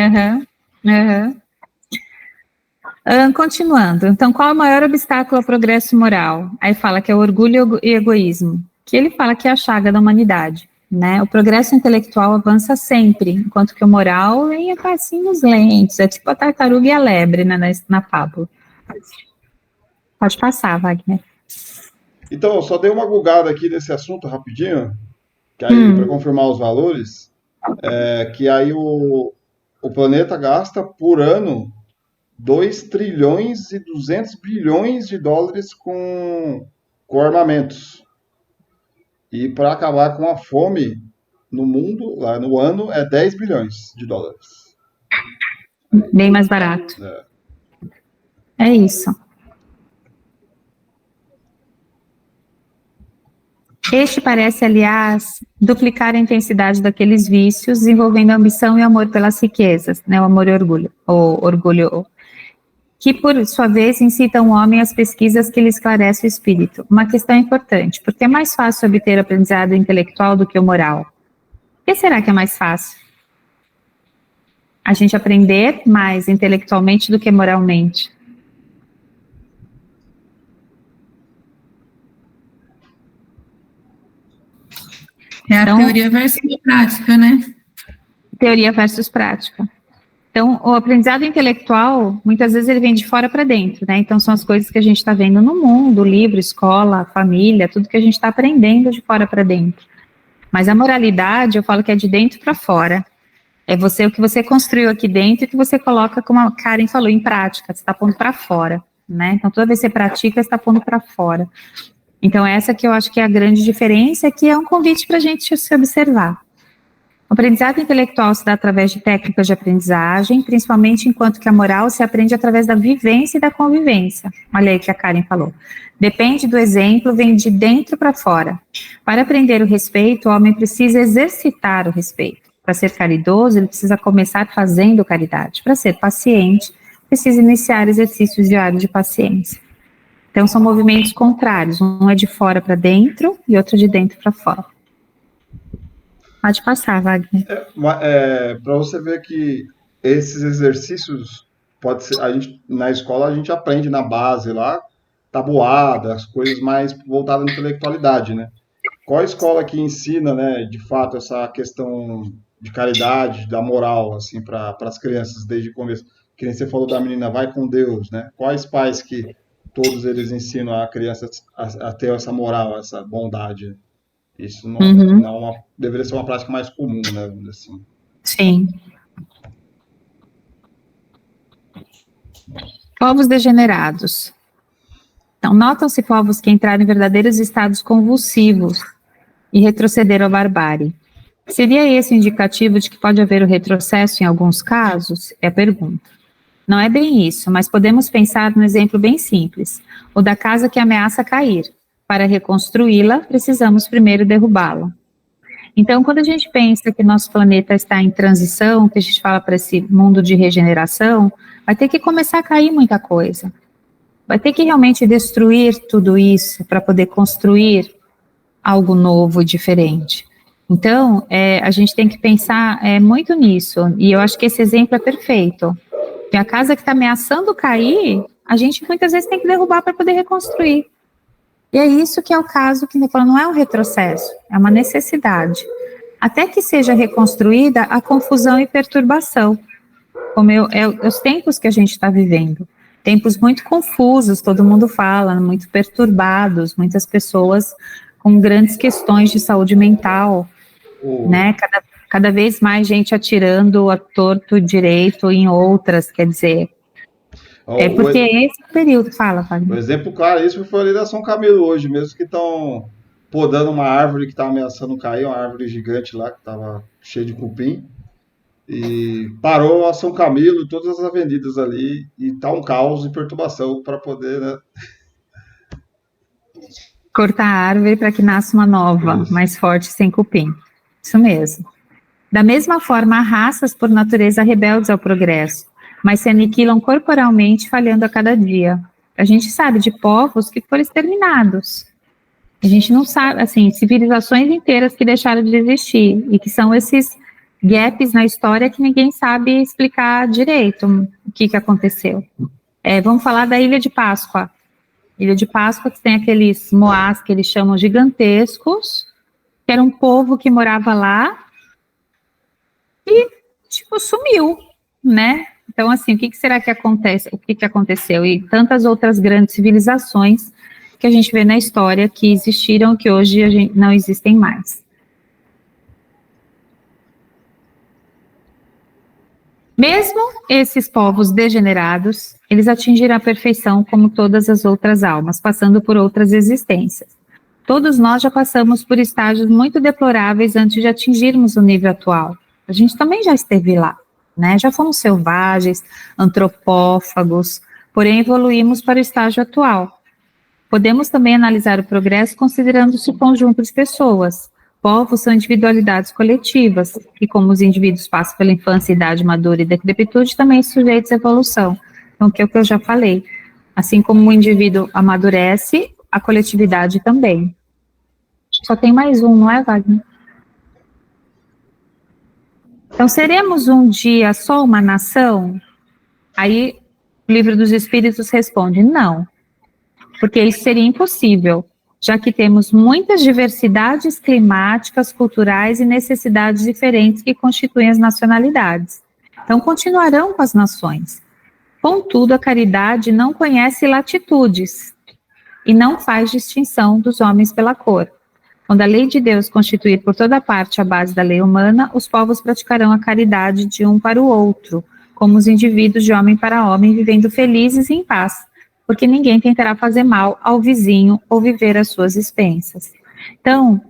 Continuando, então, qual é o maior obstáculo ao progresso moral? Aí fala que é o orgulho e egoísmo. que ele fala que é a chaga da humanidade, né? O progresso intelectual avança sempre, enquanto que o moral vem a passinhos lentos, é tipo a tartaruga e a lebre, né, na fábula. Pode passar, Wagner. Então, eu só dei uma gugada aqui nesse assunto rapidinho, que aí, para confirmar os valores, que aí o planeta gasta por ano 2 trilhões e 200 bilhões de dólares com armamentos. E para acabar com a fome no mundo, lá no ano, é 10 bilhões de dólares. Bem mais barato. É isso. Este parece, aliás, duplicar a intensidade daqueles vícios, envolvendo ambição e amor pelas riquezas, né, o amor e orgulho, que, por sua vez, incitam o homem às pesquisas que lhe esclarecem o espírito. Uma questão importante, porque é mais fácil obter aprendizado intelectual do que o moral. Por que será que é mais fácil? A gente aprender mais intelectualmente do que moralmente. É a teoria versus prática, né? Teoria versus prática. Então, o aprendizado intelectual, muitas vezes ele vem de fora para dentro, né? Então, são as coisas que a gente está vendo no mundo, livro, escola, família, tudo que a gente está aprendendo de fora para dentro. Mas a moralidade, eu falo que é de dentro para fora. É o que você construiu aqui dentro e que você coloca, como a Karen falou, em prática, você está pondo para fora, né? Então, toda vez que você pratica, você está pondo para fora. Então, essa que eu acho que é a grande diferença, que é um convite para a gente se observar. O aprendizado intelectual se dá através de técnicas de aprendizagem, principalmente enquanto que a moral se aprende através da vivência e da convivência. Olha aí que a Karen falou. Depende do exemplo, vem de dentro para fora. Para aprender o respeito, o homem precisa exercitar o respeito. Para ser caridoso, ele precisa começar fazendo caridade. Para ser paciente, precisa iniciar exercícios diários de paciência. Então, são movimentos contrários. Um é de fora para dentro e outro de dentro para fora. Pode passar, Wagner. Para você ver que esses exercícios, pode ser, na escola a gente aprende na base lá, tabuada, as coisas mais voltadas à intelectualidade, né? Qual a escola que ensina, né, de fato, essa questão de caridade, da moral, assim, para as crianças desde o começo? Que nem você falou da menina, vai com Deus, né? Quais pais que todos eles ensinam a criança a ter essa moral, essa bondade? Isso não deveria ser uma prática mais comum, né? Vamos dizer assim. Sim. Povos degenerados. Então, notam-se povos que entraram em verdadeiros estados convulsivos e retrocederam à barbárie. Seria esse o indicativo de que pode haver o retrocesso em alguns casos? É a pergunta. Não é bem isso, mas podemos pensar num exemplo bem simples, o da casa que ameaça cair. Para reconstruí-la, precisamos primeiro derrubá-la. Então, quando a gente pensa que nosso planeta está em transição, que a gente fala para esse mundo de regeneração, vai ter que começar a cair muita coisa. Vai ter que realmente destruir tudo isso para poder construir algo novo, diferente. Então, a gente tem que pensar muito nisso, e eu acho que esse exemplo é perfeito. Porque a casa que está ameaçando cair, a gente muitas vezes tem que derrubar para poder reconstruir. E é isso que é o caso que não é um retrocesso, é uma necessidade. Até que seja reconstruída a confusão e perturbação, como os tempos que a gente está vivendo. Tempos muito confusos, todo mundo fala, muito perturbados, muitas pessoas com grandes questões de saúde mental, né? Cada vez mais gente atirando a torto e direito em outras, quer dizer... porque esse período, fala, Wagner. O exemplo claro, isso foi ali da São Camilo hoje, mesmo que estão podando uma árvore que está ameaçando cair, uma árvore gigante lá, que estava cheia de cupim, e parou a São Camilo, todas as avenidas ali, e está um caos e perturbação para poder, né? Cortar a árvore para que nasça uma nova, mais forte, sem cupim. Isso mesmo. Da mesma forma, há raças por natureza rebeldes ao progresso, mas se aniquilam corporalmente, falhando a cada dia. A gente sabe de povos que foram exterminados. A gente não sabe, assim, civilizações inteiras que deixaram de existir, e que são esses gaps na história que ninguém sabe explicar direito o que aconteceu. Vamos falar da Ilha de Páscoa. Ilha de Páscoa, que tem aqueles moás que eles chamam gigantescos, que era um povo que morava lá e, tipo, sumiu, né? Então, assim, o que será que acontece? O que aconteceu? E tantas outras grandes civilizações que a gente vê na história que existiram, que hoje não existem mais. Mesmo esses povos degenerados, eles atingiram a perfeição como todas as outras almas, passando por outras existências. Todos nós já passamos por estágios muito deploráveis antes de atingirmos o nível atual. A gente também já esteve lá, né? Já fomos selvagens, antropófagos, porém evoluímos para o estágio atual. Podemos também analisar o progresso considerando-se o conjunto de pessoas. Povos são individualidades coletivas, e como os indivíduos passam pela infância, idade madura e decrepitude, também sujeitos à evolução. Então, que é o que eu já falei. Assim como o indivíduo amadurece, a coletividade também. Só tem mais um, não é, Wagner? Então, seremos um dia só uma nação? Aí, o Livro dos Espíritos responde, não. Porque isso seria impossível, já que temos muitas diversidades climáticas, culturais e necessidades diferentes que constituem as nacionalidades. Então, continuarão com as nações. Contudo, a caridade não conhece latitudes e não faz distinção dos homens pela cor. Quando a lei de Deus constituir por toda parte a base da lei humana, os povos praticarão a caridade de um para o outro, como os indivíduos de homem para homem, vivendo felizes e em paz, porque ninguém tentará fazer mal ao vizinho ou viver às suas expensas. Então,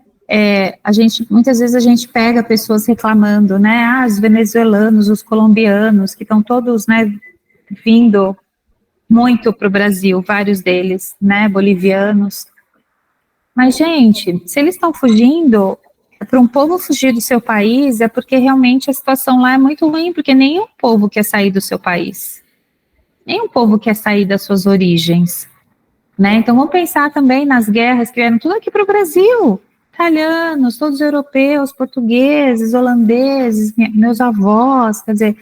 muitas vezes a gente pega pessoas reclamando, né, os venezuelanos, os colombianos, que estão todos, né, vindo muito para o Brasil, vários deles, né, bolivianos. Mas, gente, se eles estão fugindo, para um povo fugir do seu país, é porque realmente a situação lá é muito ruim, porque nenhum povo quer sair do seu país. Nenhum povo quer sair das suas origens, né? Então vamos pensar também nas guerras que vieram tudo aqui para o Brasil. Italianos, todos europeus, portugueses, holandeses, meus avós, quer dizer,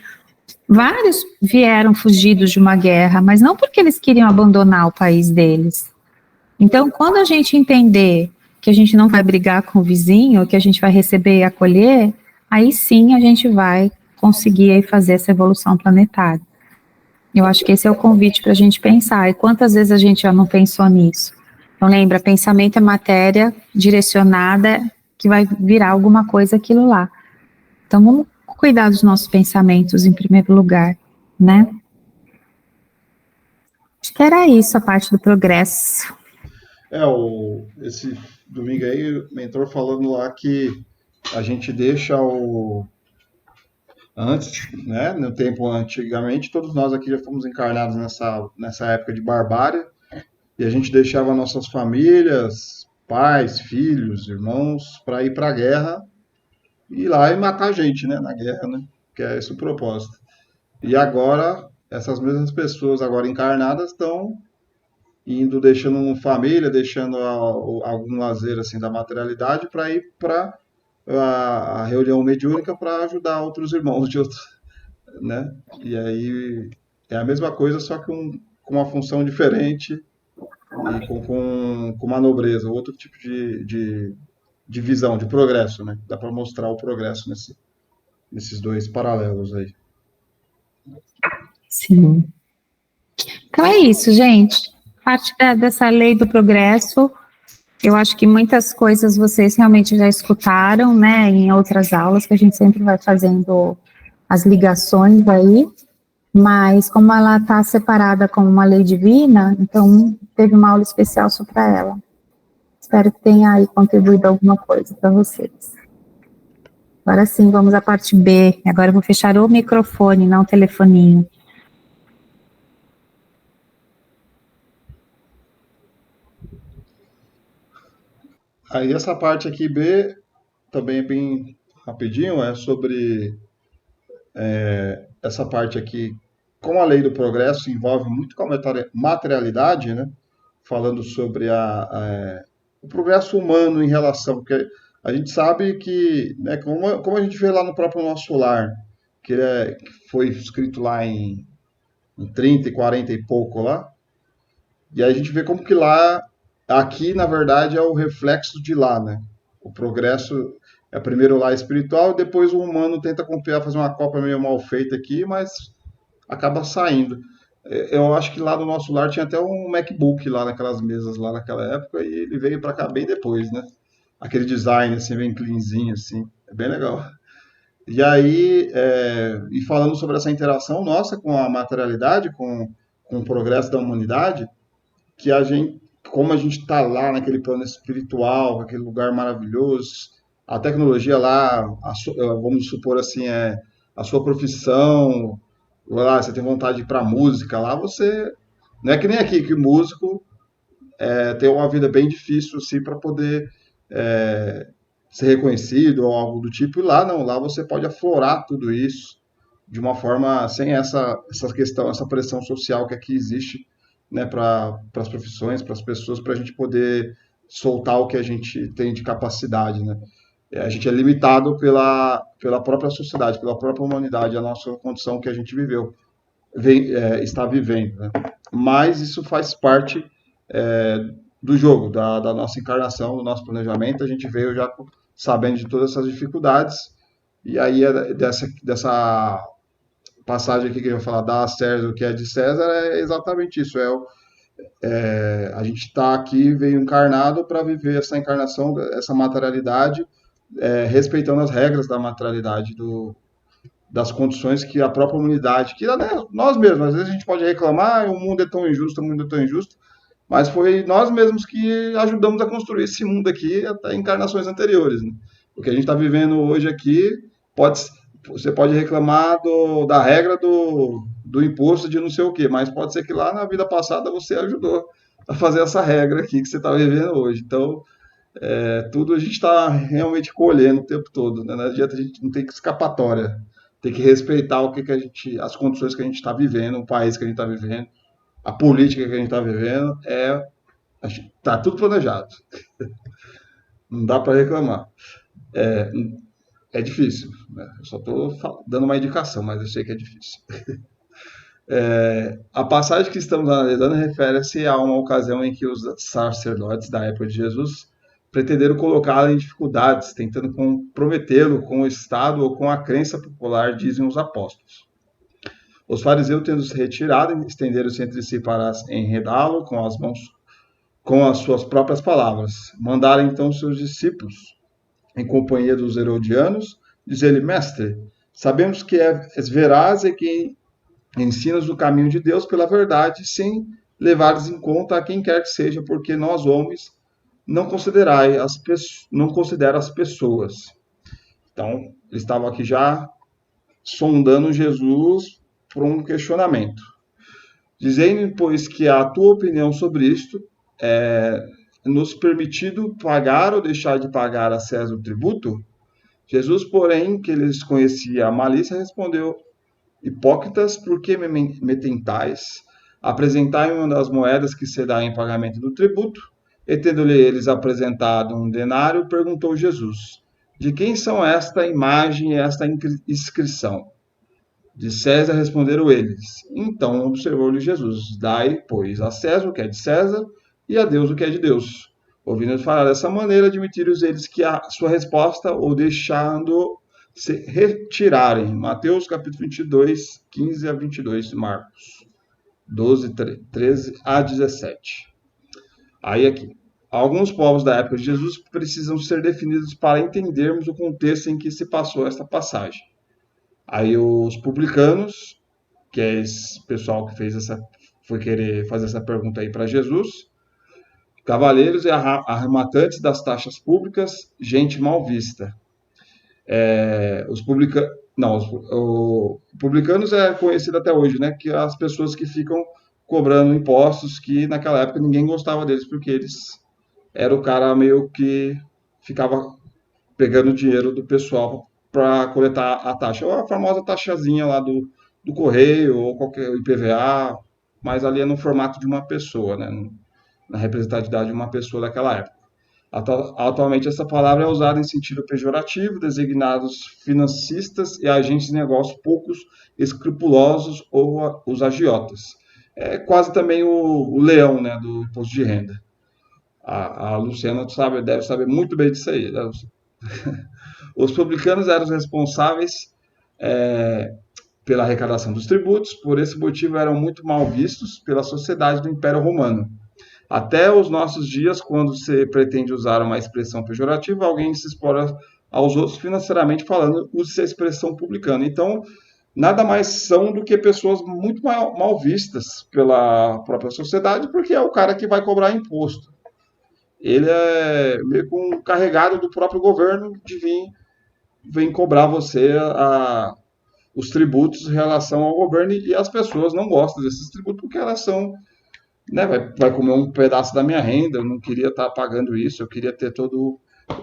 vários vieram fugidos de uma guerra, mas não porque eles queriam abandonar o país deles. Então, quando a gente entender que a gente não vai brigar com o vizinho, que a gente vai receber e acolher, aí sim a gente vai conseguir aí fazer essa evolução planetária. Eu acho que esse é o convite para a gente pensar. E quantas vezes a gente já não pensou nisso? Então, lembra, pensamento é matéria direcionada que vai virar alguma coisa aquilo lá. Então, vamos cuidar dos nossos pensamentos em primeiro lugar, né? Acho que era isso, a parte do progresso. Esse domingo aí, o mentor falando lá que a gente deixa antes, né, no tempo antigamente, todos nós aqui já fomos encarnados nessa época de barbárie, e a gente deixava nossas famílias, pais, filhos, irmãos, para ir para a guerra, e ir lá e matar a gente, né, na guerra, né, que é esse o propósito. E agora, essas mesmas pessoas agora encarnadas estão indo, deixando família, deixando algum lazer assim da materialidade para ir para a reunião mediúnica para ajudar outros irmãos de outros, né? E aí é a mesma coisa, só que com uma função diferente e com uma nobreza, outro tipo de visão, de progresso, né? Dá para mostrar o progresso nesses dois paralelos aí. Sim. Então é isso, gente. Parte dessa lei do progresso, eu acho que muitas coisas vocês realmente já escutaram, né, em outras aulas, que a gente sempre vai fazendo as ligações aí, mas como ela está separada como uma lei divina, então teve uma aula especial só para ela. Espero que tenha aí contribuído alguma coisa para vocês. Agora sim, vamos à parte B. Agora eu vou fechar o microfone, não o telefoninho. Aí essa parte aqui B também é bem rapidinho, é sobre essa parte aqui, como a lei do progresso envolve muito com a materialidade, né? Falando sobre o progresso humano em relação, porque a gente sabe que, né, como a gente vê lá no próprio nosso lar, que foi escrito lá em 30 e 40 e pouco lá, E aí a gente vê como que lá, aqui, na verdade, é o reflexo de lá, né? O progresso é primeiro lá espiritual, depois o humano tenta copiar, fazer uma cópia meio mal feita aqui, mas acaba saindo. Eu acho que lá no nosso lar tinha até um MacBook lá naquelas mesas lá naquela época e ele veio para cá bem depois, né? Aquele design assim bem cleanzinho assim, é bem legal. E aí, e falando sobre essa interação nossa com a materialidade, com o progresso da humanidade, que a gente, como a gente está lá naquele plano espiritual, aquele lugar maravilhoso, a tecnologia lá, vamos supor assim, a sua profissão, lá, você tem vontade de ir para música, lá você, não é que nem aqui, que músico tem uma vida bem difícil assim para poder é, ser reconhecido ou algo do tipo, e lá não, lá você pode aflorar tudo isso de uma forma sem essa questão, essa pressão social que aqui existe, né, para as profissões, para as pessoas, para a gente poder soltar o que a gente tem de capacidade, né? A gente é limitado pela própria sociedade, pela própria humanidade, a nossa condição que a gente viveu, está vivendo, né? Mas isso faz parte é, do jogo, da nossa encarnação, do nosso planejamento. A gente veio já sabendo de todas essas dificuldades, e aí dessa passagem aqui que eu vou falar, dar a César o que é de César, é exatamente isso. A gente está aqui, veio encarnado para viver essa encarnação, essa materialidade, respeitando as regras da materialidade, das condições que a própria humanidade, que né, nós mesmos, às vezes a gente pode reclamar, o mundo é tão injusto, o mundo é tão injusto, mas foi nós mesmos que ajudamos a construir esse mundo aqui até encarnações anteriores, né? O que a gente está vivendo hoje aqui, você pode reclamar da regra do imposto de não sei o quê, mas pode ser que lá na vida passada você ajudou a fazer essa regra aqui que você está vivendo hoje. Então, tudo a gente está realmente colhendo o tempo todo, né? Não adianta, a gente não tem escapatória. Tem que respeitar as condições que a gente está vivendo, o país que a gente está vivendo, a política que a gente está vivendo, tá tudo planejado. Não dá para reclamar. É difícil, né? Eu só estou dando uma indicação, mas eu sei que é difícil. A passagem que estamos analisando refere-se a uma ocasião em que os sacerdotes da época de Jesus pretenderam colocá-lo em dificuldades, tentando comprometê-lo com o Estado ou com a crença popular, dizem os apóstolos. Os fariseus, tendo se retirado, estenderam-se entre si para enredá-lo com as suas próprias palavras. Mandaram então seus discípulos, em companhia dos herodianos, dizer-lhe: Mestre, sabemos que és veraz e que ensinas o caminho de Deus pela verdade, sem levares em conta a quem quer que seja, porque nós, homens, não considera as pessoas. Então, eles estavam aqui já sondando Jesus por um questionamento. Dizendo, pois, que a tua opinião sobre isto é nos permitido pagar ou deixar de pagar a César o tributo? Jesus, porém, que eles conhecia a malícia, respondeu: Hipócritas, por que me tentais? Apresentai-me uma das moedas que se dá em pagamento do tributo. E tendo-lhe eles apresentado um denário, perguntou Jesus: De quem são esta imagem e esta inscrição? De César, responderam eles. Então observou-lhe Jesus: Dai, pois, a César o que é de César e a Deus o que é de Deus. Ouvindo falar dessa maneira, admitiram eles que a sua resposta, ou deixando se retirarem. Mateus capítulo 22, 15 a 22, Marcos 12, 13 a 17. Aí aqui. Alguns povos da época de Jesus precisam ser definidos para entendermos o contexto em que se passou esta passagem. Aí os publicanos, que é esse pessoal que foi querer fazer essa pergunta aí para Jesus, cavaleiros e arrematantes das taxas públicas, gente mal vista. Os publicanos é conhecido até hoje, né? Que as pessoas que ficam cobrando impostos, que naquela época ninguém gostava deles, porque eles era o cara meio que ficava pegando dinheiro do pessoal para coletar a taxa, ou a famosa taxazinha lá do correio ou qualquer IPVA, mas ali é no formato de uma pessoa, né? Na representatividade de uma pessoa daquela época. Atualmente essa palavra é usada em sentido pejorativo, designados financistas e agentes de negócio poucos escrupulosos ou os agiotas. é quase também o leão, né, do imposto de renda. A Luciana deve saber muito bem disso aí, né? Os publicanos eram os responsáveis é, pela arrecadação dos tributos, por esse motivo eram muito mal vistos pela sociedade do Império Romano. Até os nossos dias, quando se pretende usar uma expressão pejorativa, alguém se explora aos outros financeiramente falando, use a expressão publicano. Então, nada mais são do que pessoas muito mal vistas pela própria sociedade, porque é o cara que vai cobrar imposto. Ele é meio que um carregado do próprio governo de vir cobrar você os tributos em relação ao governo, e as pessoas não gostam desses tributos porque elas são, né, vai comer um pedaço da minha renda, eu não queria estar pagando isso, eu queria ter todo,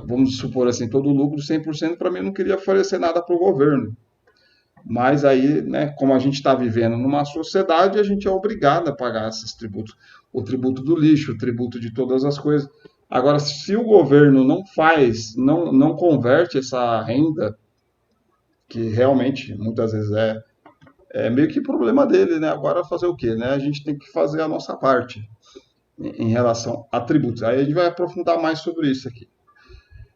vamos supor assim, todo o lucro 100%, para mim eu não queria oferecer nada para o governo. Mas aí, né, como a gente está vivendo numa sociedade, a gente é obrigado a pagar esses tributos. O tributo do lixo, o tributo de todas as coisas. Agora, se o governo não faz, não converte essa renda, que realmente muitas vezes é meio que problema dele, né? Agora fazer o quê, né? A gente tem que fazer a nossa parte em relação a tributos. Aí a gente vai aprofundar mais sobre isso aqui.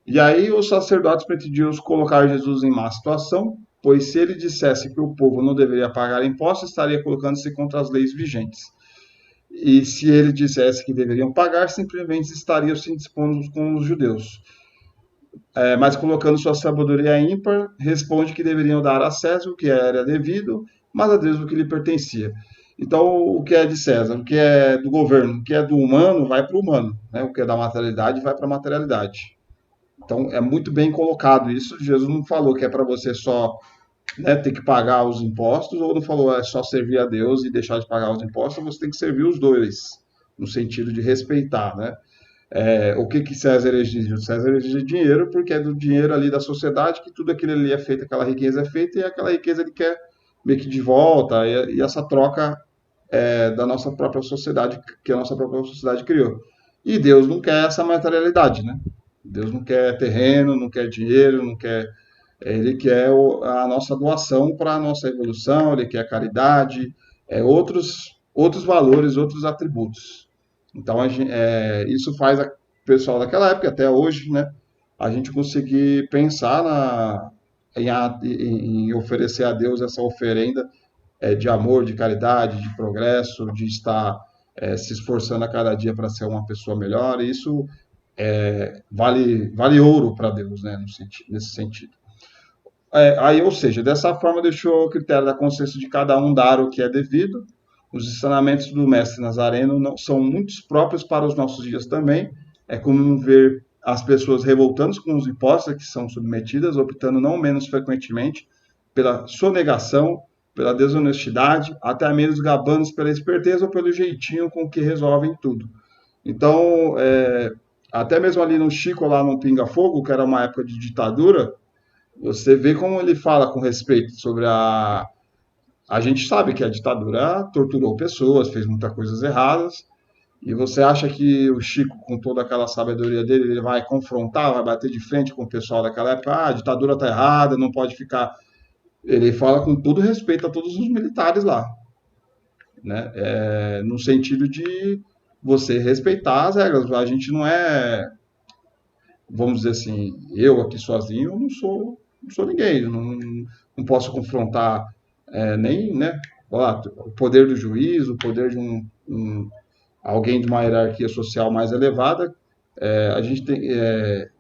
E aí os sacerdotes pretendiam colocar Jesus em má situação, pois se ele dissesse que o povo não deveria pagar impostos, estaria colocando-se contra as leis vigentes. E se ele dissesse que deveriam pagar, simplesmente estariam se dispondo com os judeus. Mas colocando sua sabedoria ímpar, responde que deveriam dar a César o que era devido, mas a Deus o que lhe pertencia. Então, o que é de César, o que é do governo, o que é do humano, vai para o humano, né? O que é da materialidade, vai para a materialidade. Então, é muito bem colocado isso. Jesus não falou que é para você só, né, ter que pagar os impostos, ou não falou é só servir a Deus e deixar de pagar os impostos, você tem que servir os dois, no sentido de respeitar, né? O que César exige? César exige dinheiro, porque é do dinheiro ali da sociedade que tudo aquilo ali é feito, aquela riqueza é feita, e aquela riqueza ele quer meio que de volta, e essa troca da nossa própria sociedade, que a nossa própria sociedade criou. E Deus não quer essa materialidade, né? Deus não quer terreno, não quer dinheiro, não quer. Ele quer a nossa doação para a nossa evolução, ele quer caridade, outros valores, outros atributos. Então, isso faz o pessoal daquela época, até hoje, né, a gente conseguir pensar em oferecer a Deus essa oferenda de amor, de caridade, de progresso, de estar se esforçando a cada dia para ser uma pessoa melhor. E isso vale ouro para Deus, né, nesse sentido. Aí, ou seja, dessa forma deixou o critério da consciência de cada um dar o que é devido. Os ensinamentos do mestre Nazareno não são muito próprios para os nossos dias também. É comum ver as pessoas revoltando-se com os impostos que são submetidas, optando não menos frequentemente pela sonegação, pela desonestidade, até mesmo gabando-se pela esperteza ou pelo jeitinho com que resolvem tudo. Então, até mesmo ali no Chico, lá no Pinga Fogo, que era uma época de ditadura, você vê como ele fala com respeito sobre a gente sabe que a ditadura torturou pessoas, fez muitas coisas erradas, e você acha que o Chico, com toda aquela sabedoria dele, ele vai confrontar, vai bater de frente com o pessoal daquela época, a ditadura está errada, não pode ficar... Ele fala com todo respeito a todos os militares lá, né? No sentido de você respeitar as regras. A gente não é, vamos dizer assim, eu aqui sozinho, não sou ninguém, não posso confrontar nem, né, o poder do juiz, o poder de alguém de uma hierarquia social mais elevada. A gente tem,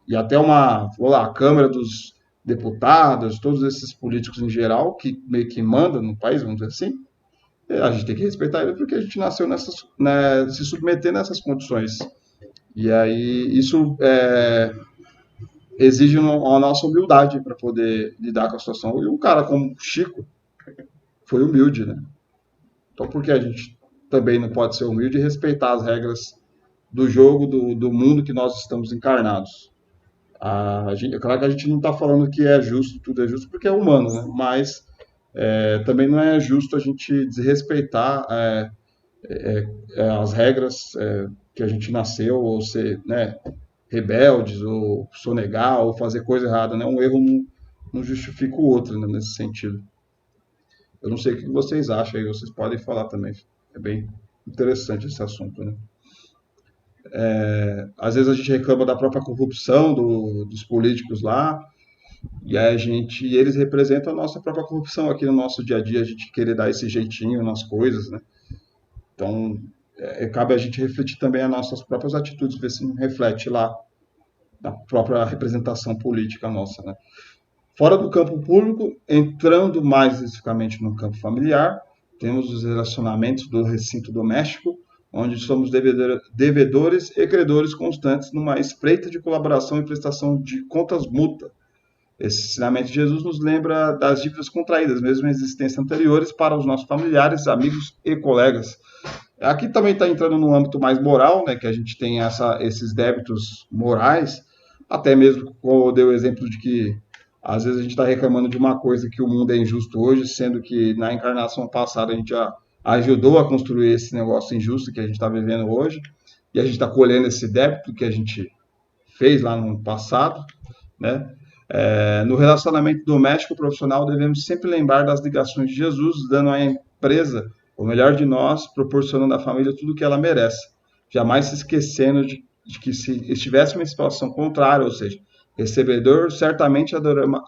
e até a Câmara dos Deputados, todos esses políticos em geral, que meio que mandam no país, vamos dizer assim, a gente tem que respeitar ele porque a gente nasceu se submeter nessas condições. E aí isso exige a nossa humildade para poder lidar com a situação. E um cara como Chico foi humilde, né? Então por que a gente também não pode ser humilde e respeitar as regras do jogo, do mundo que nós estamos encarnados? Claro que a gente não está falando que é justo, tudo é justo, porque é humano, né? Mas também não é justo a gente desrespeitar as regras que a gente nasceu, ou ser, né, rebeldes, ou sonegar, ou fazer coisa errada, né? Um erro não justifica o outro, né, nesse sentido. Eu não sei o que vocês acham aí, vocês podem falar também. É bem interessante esse assunto, né? Às vezes a gente reclama da própria corrupção dos políticos lá, e eles representam a nossa própria corrupção aqui no nosso dia a dia, a gente querer dar esse jeitinho nas coisas, né? Então, cabe a gente refletir também as nossas próprias atitudes, ver se não reflete lá na própria representação política nossa, né? Fora do campo público, entrando mais especificamente no campo familiar, temos os relacionamentos do recinto doméstico, onde somos devedores e credores constantes numa espreita de colaboração e prestação de contas mútua. Esse ensinamento de Jesus nos lembra das dívidas contraídas, mesmo em existência anteriores, para os nossos familiares, amigos e colegas. Aqui também está entrando no âmbito mais moral, né, que a gente tem esses débitos morais, até mesmo como eu dei o exemplo de que às vezes a gente está reclamando de uma coisa que o mundo é injusto hoje, sendo que na encarnação passada a gente já ajudou a construir esse negócio injusto que a gente está vivendo hoje, e a gente está colhendo esse débito que a gente fez lá no passado, né? No relacionamento doméstico profissional, devemos sempre lembrar das ligações de Jesus, dando à empresa o melhor de nós, proporcionando à família tudo o que ela merece, jamais se esquecendo de que se estivéssemos em situação contrária, ou seja, recebedor, certamente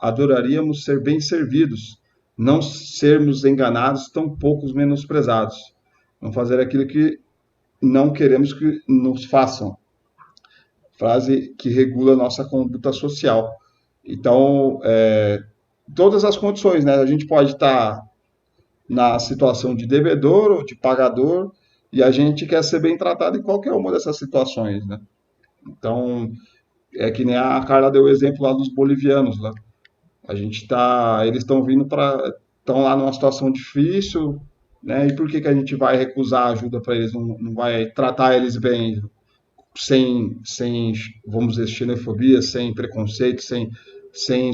adoraríamos ser bem servidos, não sermos enganados, tão poucos menosprezados, não fazer aquilo que não queremos que nos façam. Frase que regula a nossa conduta social. Então, todas as condições, né? A gente pode estar na situação de devedor ou de pagador, e a gente quer ser bem tratado em qualquer uma dessas situações, né? Então, é que nem a Carla deu o exemplo lá dos bolivianos, lá. Eles estão lá numa situação difícil, né? E por que a gente vai recusar ajuda para eles, não vai tratar eles bem, sem, vamos dizer, xenofobia, sem preconceito, sem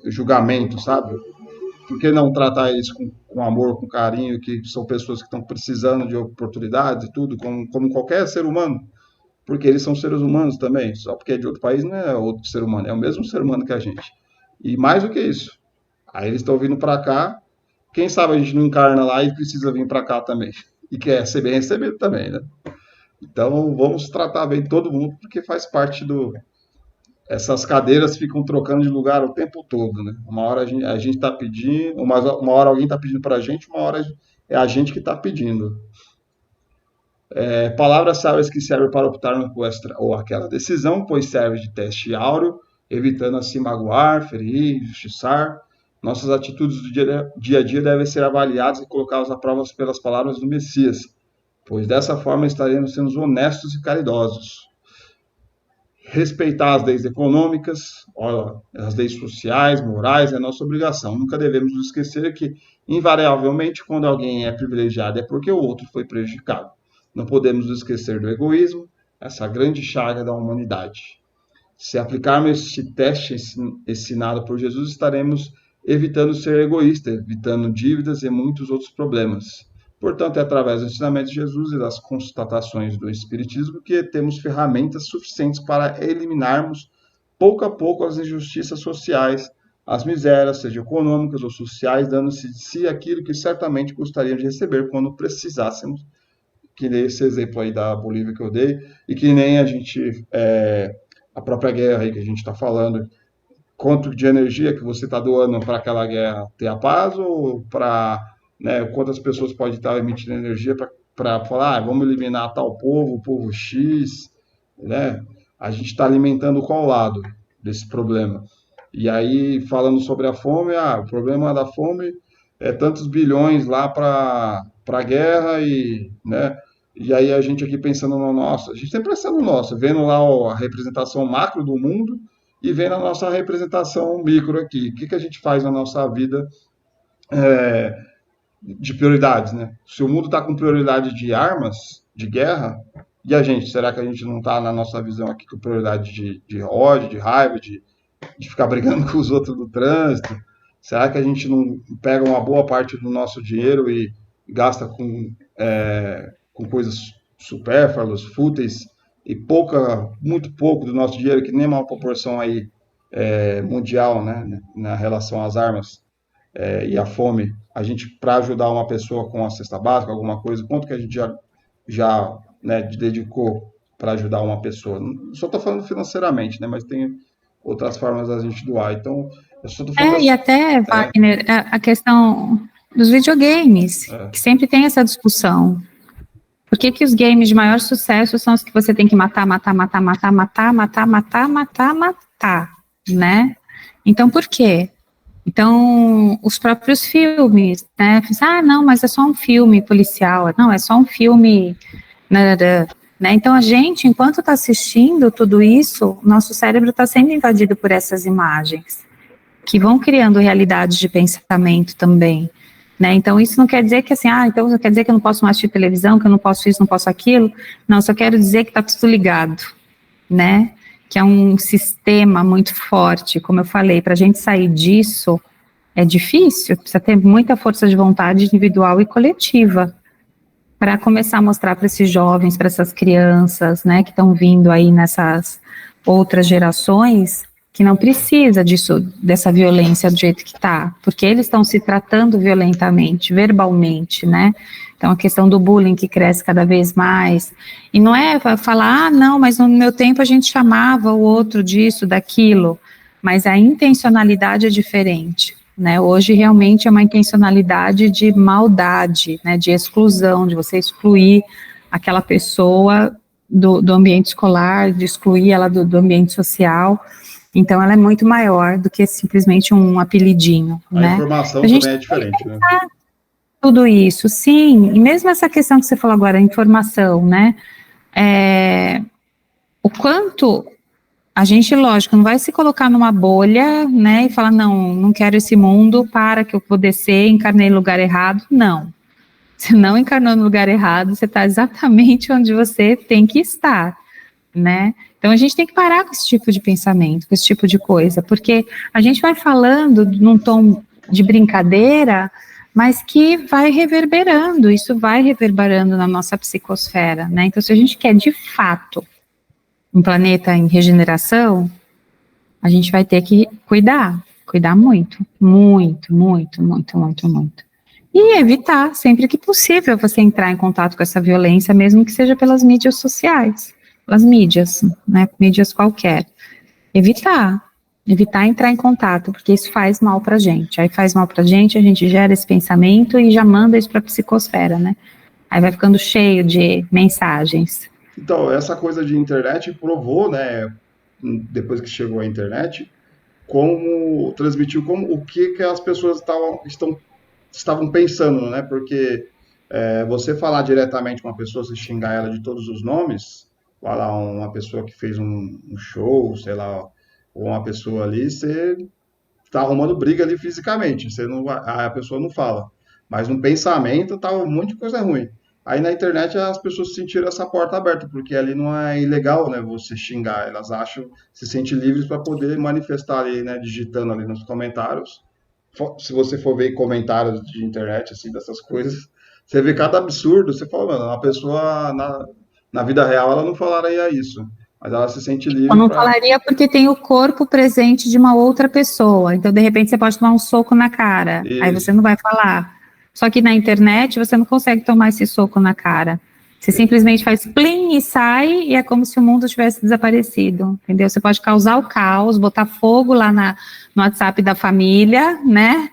julgamento, sabe? Por que não tratar eles com amor, com carinho, que são pessoas que estão precisando de oportunidades e tudo, como qualquer ser humano? Porque eles são seres humanos também, só porque é de outro país não é outro ser humano, é o mesmo ser humano que a gente. E mais do que isso, aí eles estão vindo para cá, quem sabe a gente não encarna lá e precisa vir para cá também, e quer ser bem recebido também, né? Então vamos tratar bem todo mundo, porque faz parte essas cadeiras ficam trocando de lugar o tempo todo, né? Uma hora a gente está pedindo, uma hora alguém está pedindo para a gente, uma hora é a gente que está pedindo. Palavras sábias que servem para optar por esta ou aquela decisão, pois serve de teste áureo, evitando assim magoar, ferir, injustiçar. Nossas atitudes do dia a dia devem ser avaliadas e colocadas à prova pelas palavras do Messias, pois dessa forma estaremos sendo honestos e caridosos. Respeitar as leis econômicas, as leis sociais, morais, é nossa obrigação. Nunca devemos nos esquecer que, invariavelmente, quando alguém é privilegiado é porque o outro foi prejudicado. Não podemos nos esquecer do egoísmo, essa grande chaga da humanidade. Se aplicarmos este teste ensinado por Jesus, estaremos evitando ser egoísta, evitando dívidas e muitos outros problemas. Portanto, é através do ensinamento de Jesus e das constatações do Espiritismo que temos ferramentas suficientes para eliminarmos, pouco a pouco, as injustiças sociais, as misérias, seja econômicas ou sociais, dando-se de si aquilo que certamente gostaríamos de receber quando precisássemos, que nem esse exemplo aí da Bolívia que eu dei, e que nem a própria guerra aí que a gente está falando, quanto de energia que você está doando para aquela guerra ter a paz, ou para, né, quantas pessoas podem estar emitindo energia para falar, vamos eliminar tal povo, o povo X, né? A gente está alimentando qual lado desse problema? E aí, falando sobre a fome, o problema da fome é tantos bilhões lá para a guerra, né? E aí a gente aqui pensando no nosso, a gente sempre pensa no nosso, vendo lá a representação macro do mundo e vendo a nossa representação micro aqui. O que a gente faz na nossa vida de prioridades, né? Se o mundo está com prioridade de armas, de guerra, e a gente? Será que a gente não está na nossa visão aqui com prioridade de ódio, de raiva, de ficar brigando com os outros no trânsito? Será que a gente não pega uma boa parte do nosso dinheiro e gasta com coisas supérfluas, fúteis, e muito pouco do nosso dinheiro, que nem uma proporção aí mundial, né, na relação às armas, e a fome, a gente, para ajudar uma pessoa com a cesta básica, alguma coisa, quanto que a gente já né, dedicou para ajudar uma pessoa? Não só estou falando financeiramente, né, mas tem outras formas da gente doar. Então, eu só estou falando... E até, Wagner, a questão dos videogames, que sempre tem essa discussão. Por que os games de maior sucesso são os que você tem que matar, né? Então, por quê? Então, os próprios filmes, né? Não, mas é só um filme policial. Não, é só um filme... né? Então, a gente, enquanto está assistindo tudo isso, nosso cérebro está sendo invadido por essas imagens, que vão criando realidades de pensamento também. Né? Então, isso não quer dizer que assim, então quer dizer que eu não posso mais assistir televisão, que eu não posso isso, não posso aquilo. Não, só quero dizer que está tudo ligado, né? Que é um sistema muito forte, como eu falei, para a gente sair disso é difícil, precisa ter muita força de vontade individual e coletiva, para começar a mostrar para esses jovens, para essas crianças, né, que estão vindo aí nessas outras gerações, que não precisa dessa violência do jeito que está, porque eles estão se tratando violentamente, verbalmente, né? Então, a questão do bullying que cresce cada vez mais, e não é falar, não, mas no meu tempo a gente chamava o outro disso, daquilo, mas a intencionalidade é diferente, né? Hoje, realmente, é uma intencionalidade de maldade, né? De exclusão, de você excluir aquela pessoa do ambiente escolar, de excluir ela do ambiente social. Então, ela é muito maior do que simplesmente um apelidinho, né? A informação também é diferente, né? Tudo isso, sim, e mesmo essa questão que você falou agora, a informação, né? O quanto a gente, lógico, não vai se colocar numa bolha, né? E falar, não quero esse mundo, para que eu vou descer, encarnei no lugar errado. Não. Você não encarnou no lugar errado, você está exatamente onde você tem que estar, né? Então, a gente tem que parar com esse tipo de pensamento, com esse tipo de coisa, porque a gente vai falando num tom de brincadeira, mas que vai reverberando, isso vai reverberando na nossa psicosfera, né? Então, se a gente quer, de fato, um planeta em regeneração, a gente vai ter que cuidar muito, muito, muito, muito, muito, muito. E evitar, sempre que possível, você entrar em contato com essa violência, mesmo que seja pelas mídias sociais, pelas mídias, né, mídias qualquer. Evitar entrar em contato, porque isso faz mal pra gente. Aí faz mal pra gente, a gente gera esse pensamento e já manda isso pra psicosfera, né? Aí vai ficando cheio de mensagens. Então, essa coisa de internet provou, né, depois que chegou a internet, transmitiu o que as pessoas estavam pensando, né? Porque você falar diretamente com uma pessoa, se xingar ela de todos os nomes, falar uma pessoa que fez um show, sei lá, ou uma pessoa ali, você está arrumando briga ali fisicamente, a pessoa não fala. Mas no pensamento tá um monte de coisa ruim. Aí na internet as pessoas sentiram essa porta aberta, porque ali não é ilegal, né, você xingar, elas se sentem livres para poder manifestar ali, né, digitando ali nos comentários. Se você for ver comentários de internet, assim, dessas coisas, você vê cada absurdo, você fala, mano, a pessoa na vida real ela não falaria isso, mas ela se sente livre. Eu não falaria porque tem o corpo presente de uma outra pessoa, então de repente você pode tomar um soco na cara, aí você não vai falar. Só que na internet você não consegue tomar esse soco na cara. Você simplesmente faz plim e sai, e é como se o mundo tivesse desaparecido, entendeu? Você pode causar o caos, botar fogo lá no WhatsApp da família, né?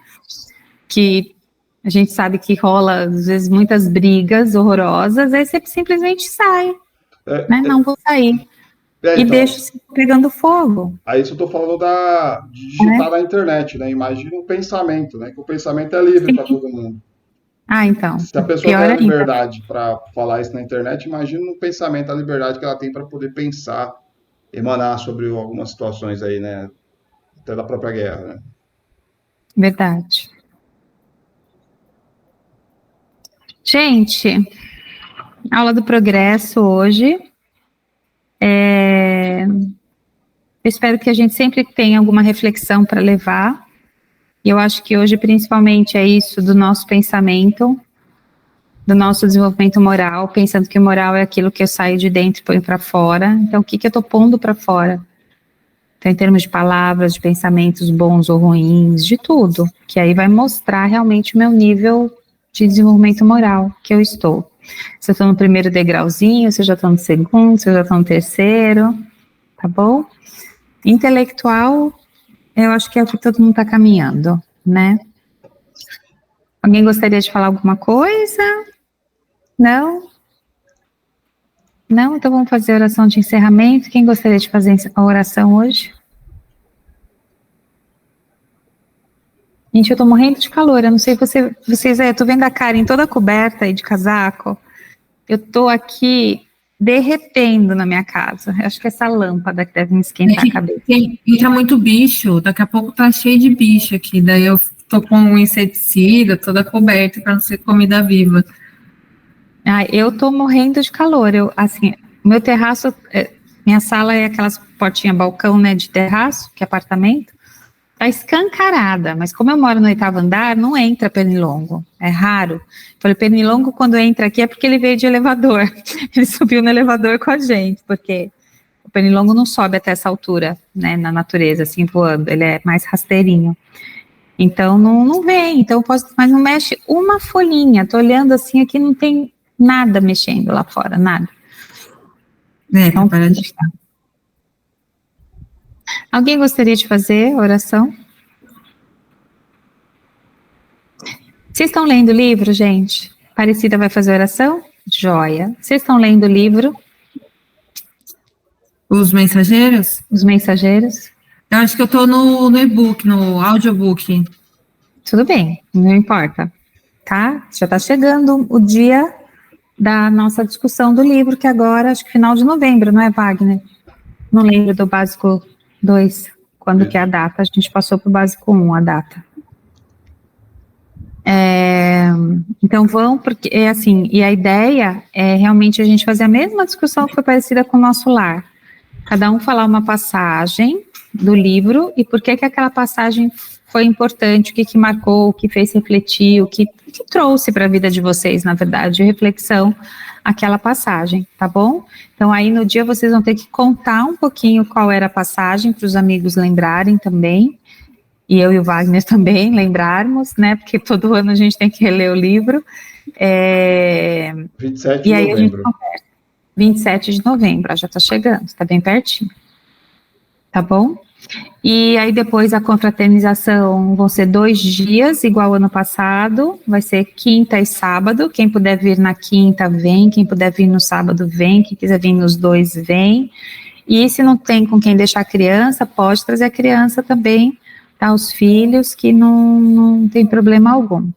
Que a gente sabe que rola, às vezes, muitas brigas horrorosas, aí você simplesmente sai, né? Não vou sair. E então, deixa pegando fogo. Aí isso eu tô falando de digitar na internet, né? Imagina um pensamento, né? Que o pensamento é livre para todo mundo. Então. Se a pessoa tem a liberdade para falar isso na internet, imagina um pensamento, a liberdade que ela tem para poder pensar, emanar sobre algumas situações aí, né? Até da própria guerra, né? Verdade. Gente, aula do progresso hoje. Eu espero que a gente sempre tenha alguma reflexão para levar. E eu acho que hoje, principalmente, é isso do nosso pensamento, do nosso desenvolvimento moral, pensando que o moral é aquilo que eu saio de dentro e ponho para fora. Então, o que eu estou pondo para fora? Então, em termos de palavras, de pensamentos bons ou ruins, de tudo, que aí vai mostrar realmente o meu nível de desenvolvimento moral que eu estou. Se eu estou no primeiro degrauzinho, se eu já estou no segundo, se eu já estou no terceiro, tá bom? Intelectual, eu acho que é o que todo mundo está caminhando, né? Alguém gostaria de falar alguma coisa? Não? Não? Então vamos fazer a oração de encerramento. Quem gostaria de fazer a oração hoje? Gente, eu tô morrendo de calor, eu não sei vocês, eu tô vendo a Karen toda coberta aí de casaco. Eu tô aqui derretendo na minha casa. Eu acho que essa lâmpada que deve me esquentar a cabeça. Entra muito bicho, daqui a pouco tá cheio de bicho aqui, daí eu tô com um inseticida, toda coberta para não ser comida viva. Eu tô morrendo de calor, meu terraço, minha sala é aquelas portinhas balcão, né, de terraço, que é apartamento, tá escancarada, mas como eu moro no 8º andar, não entra pernilongo, é raro. Falei, pernilongo quando entra aqui é porque ele veio de elevador, ele subiu no elevador com a gente, porque o pernilongo não sobe até essa altura, né, na natureza, assim, voando, ele é mais rasteirinho. Então, não vem, então mas não mexe uma folhinha, tô olhando assim, aqui não tem nada mexendo lá fora, nada. Então, para de estar. Alguém gostaria de fazer oração? Vocês estão lendo o livro, gente? Aparecida vai fazer oração? Joia. Vocês estão lendo o livro? Os mensageiros? Os mensageiros? Eu acho que eu tô no e-book, no audiobook. Tudo bem, não importa, tá? Já tá chegando o dia da nossa discussão do livro, que agora, acho que final de novembro, não é, Wagner? Não lembro do básico 2, quando que é a data, a gente passou pro básico 1, a data. Então porque é assim, e a ideia é realmente a gente fazer a mesma discussão que foi parecida com o nosso lar. Cada um falar uma passagem do livro e por que aquela passagem foi importante, o que marcou, o que fez refletir, o que trouxe para a vida de vocês, na verdade, de reflexão, aquela passagem, tá bom? Então aí no dia vocês vão ter que contar um pouquinho qual era a passagem para os amigos lembrarem também, e eu e o Wagner também lembrarmos, né, porque todo ano a gente tem que reler o livro. 27 de novembro. A gente conversa. 27 de novembro, já está chegando, está bem pertinho, tá bom? E aí depois a confraternização vão ser 2 dias, igual ano passado, vai ser quinta e sábado, quem puder vir na quinta vem, quem puder vir no sábado vem, quem quiser vir nos 2 vem, e se não tem com quem deixar a criança, pode trazer a criança também, tá, os filhos, que não tem problema algum.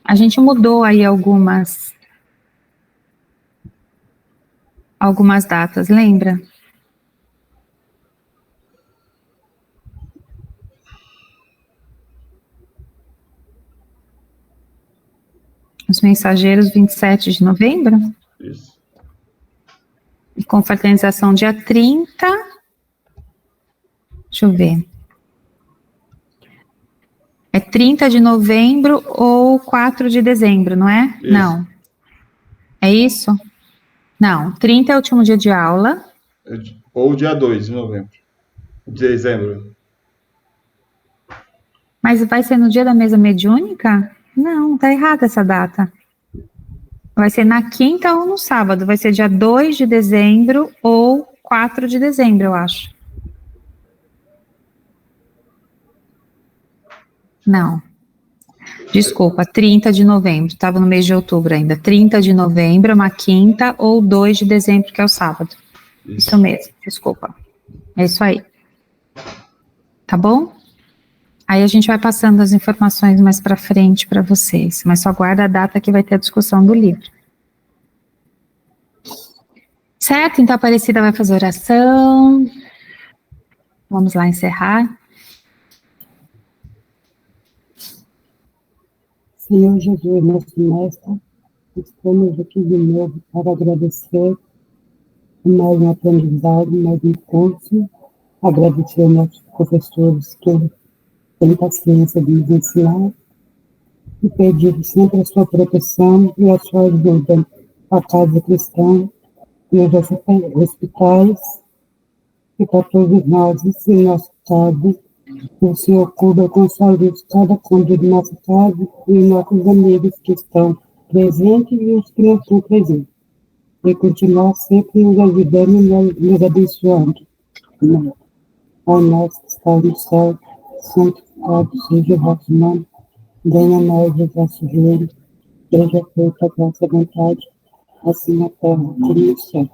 A gente mudou aí algumas datas, lembra? Os mensageiros, 27 de novembro? Isso. E confraternização dia 30. Deixa eu ver. É 30 de novembro ou 4 de dezembro, não é? Isso. Não. É isso? Não, 30 é o último dia de aula. Ou dia 2 de novembro. De dezembro. Mas vai ser no dia da mesa mediúnica? Não, tá errada essa data. Vai ser na quinta ou no sábado. Vai ser dia 2 de dezembro ou 4 de dezembro, eu acho. Não. Desculpa, 30 de novembro. Estava no mês de outubro ainda. 30 de novembro é uma quinta ou 2 de dezembro, que é o sábado. Isso mesmo, desculpa. É isso aí. Tá bom? Aí a gente vai passando as informações mais para frente para vocês, mas só aguarda a data que vai ter a discussão do livro. Certo? Então a Aparecida vai fazer oração. Vamos lá encerrar. Senhor Jesus, nosso Mestre, estamos aqui de novo para agradecer mais um aprendizado, mais um curso, agradecer aos nossos professores que têm paciência de nos ensinar e pedir sempre a sua proteção e a sua ajuda à casa cristã, nos hospitais que para todos nós, e em nosso caso, o Senhor cubra com saúde cada cômodo de nossa casa e nossos amigos que estão presentes e os que não estão presentes. E continuar sempre nos ajudando e nos abençoando. Amém. Pai nosso que está no céu, santificado seja o vosso nome. Venha a nós o vosso reino. Seja feita a vossa vontade, assim na terra como no céu.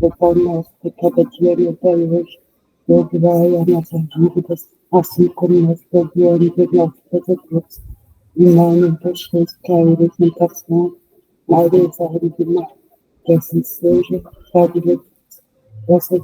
O pão nosso de cada dia nos dai hoje. Perdoai as nossas dívidas, assim como nós perdoamos os nossos pecadores. E não nos deixeis cair em tentação, mas livrai-nos do mal. Que assim seja, Pai de Deus, vossas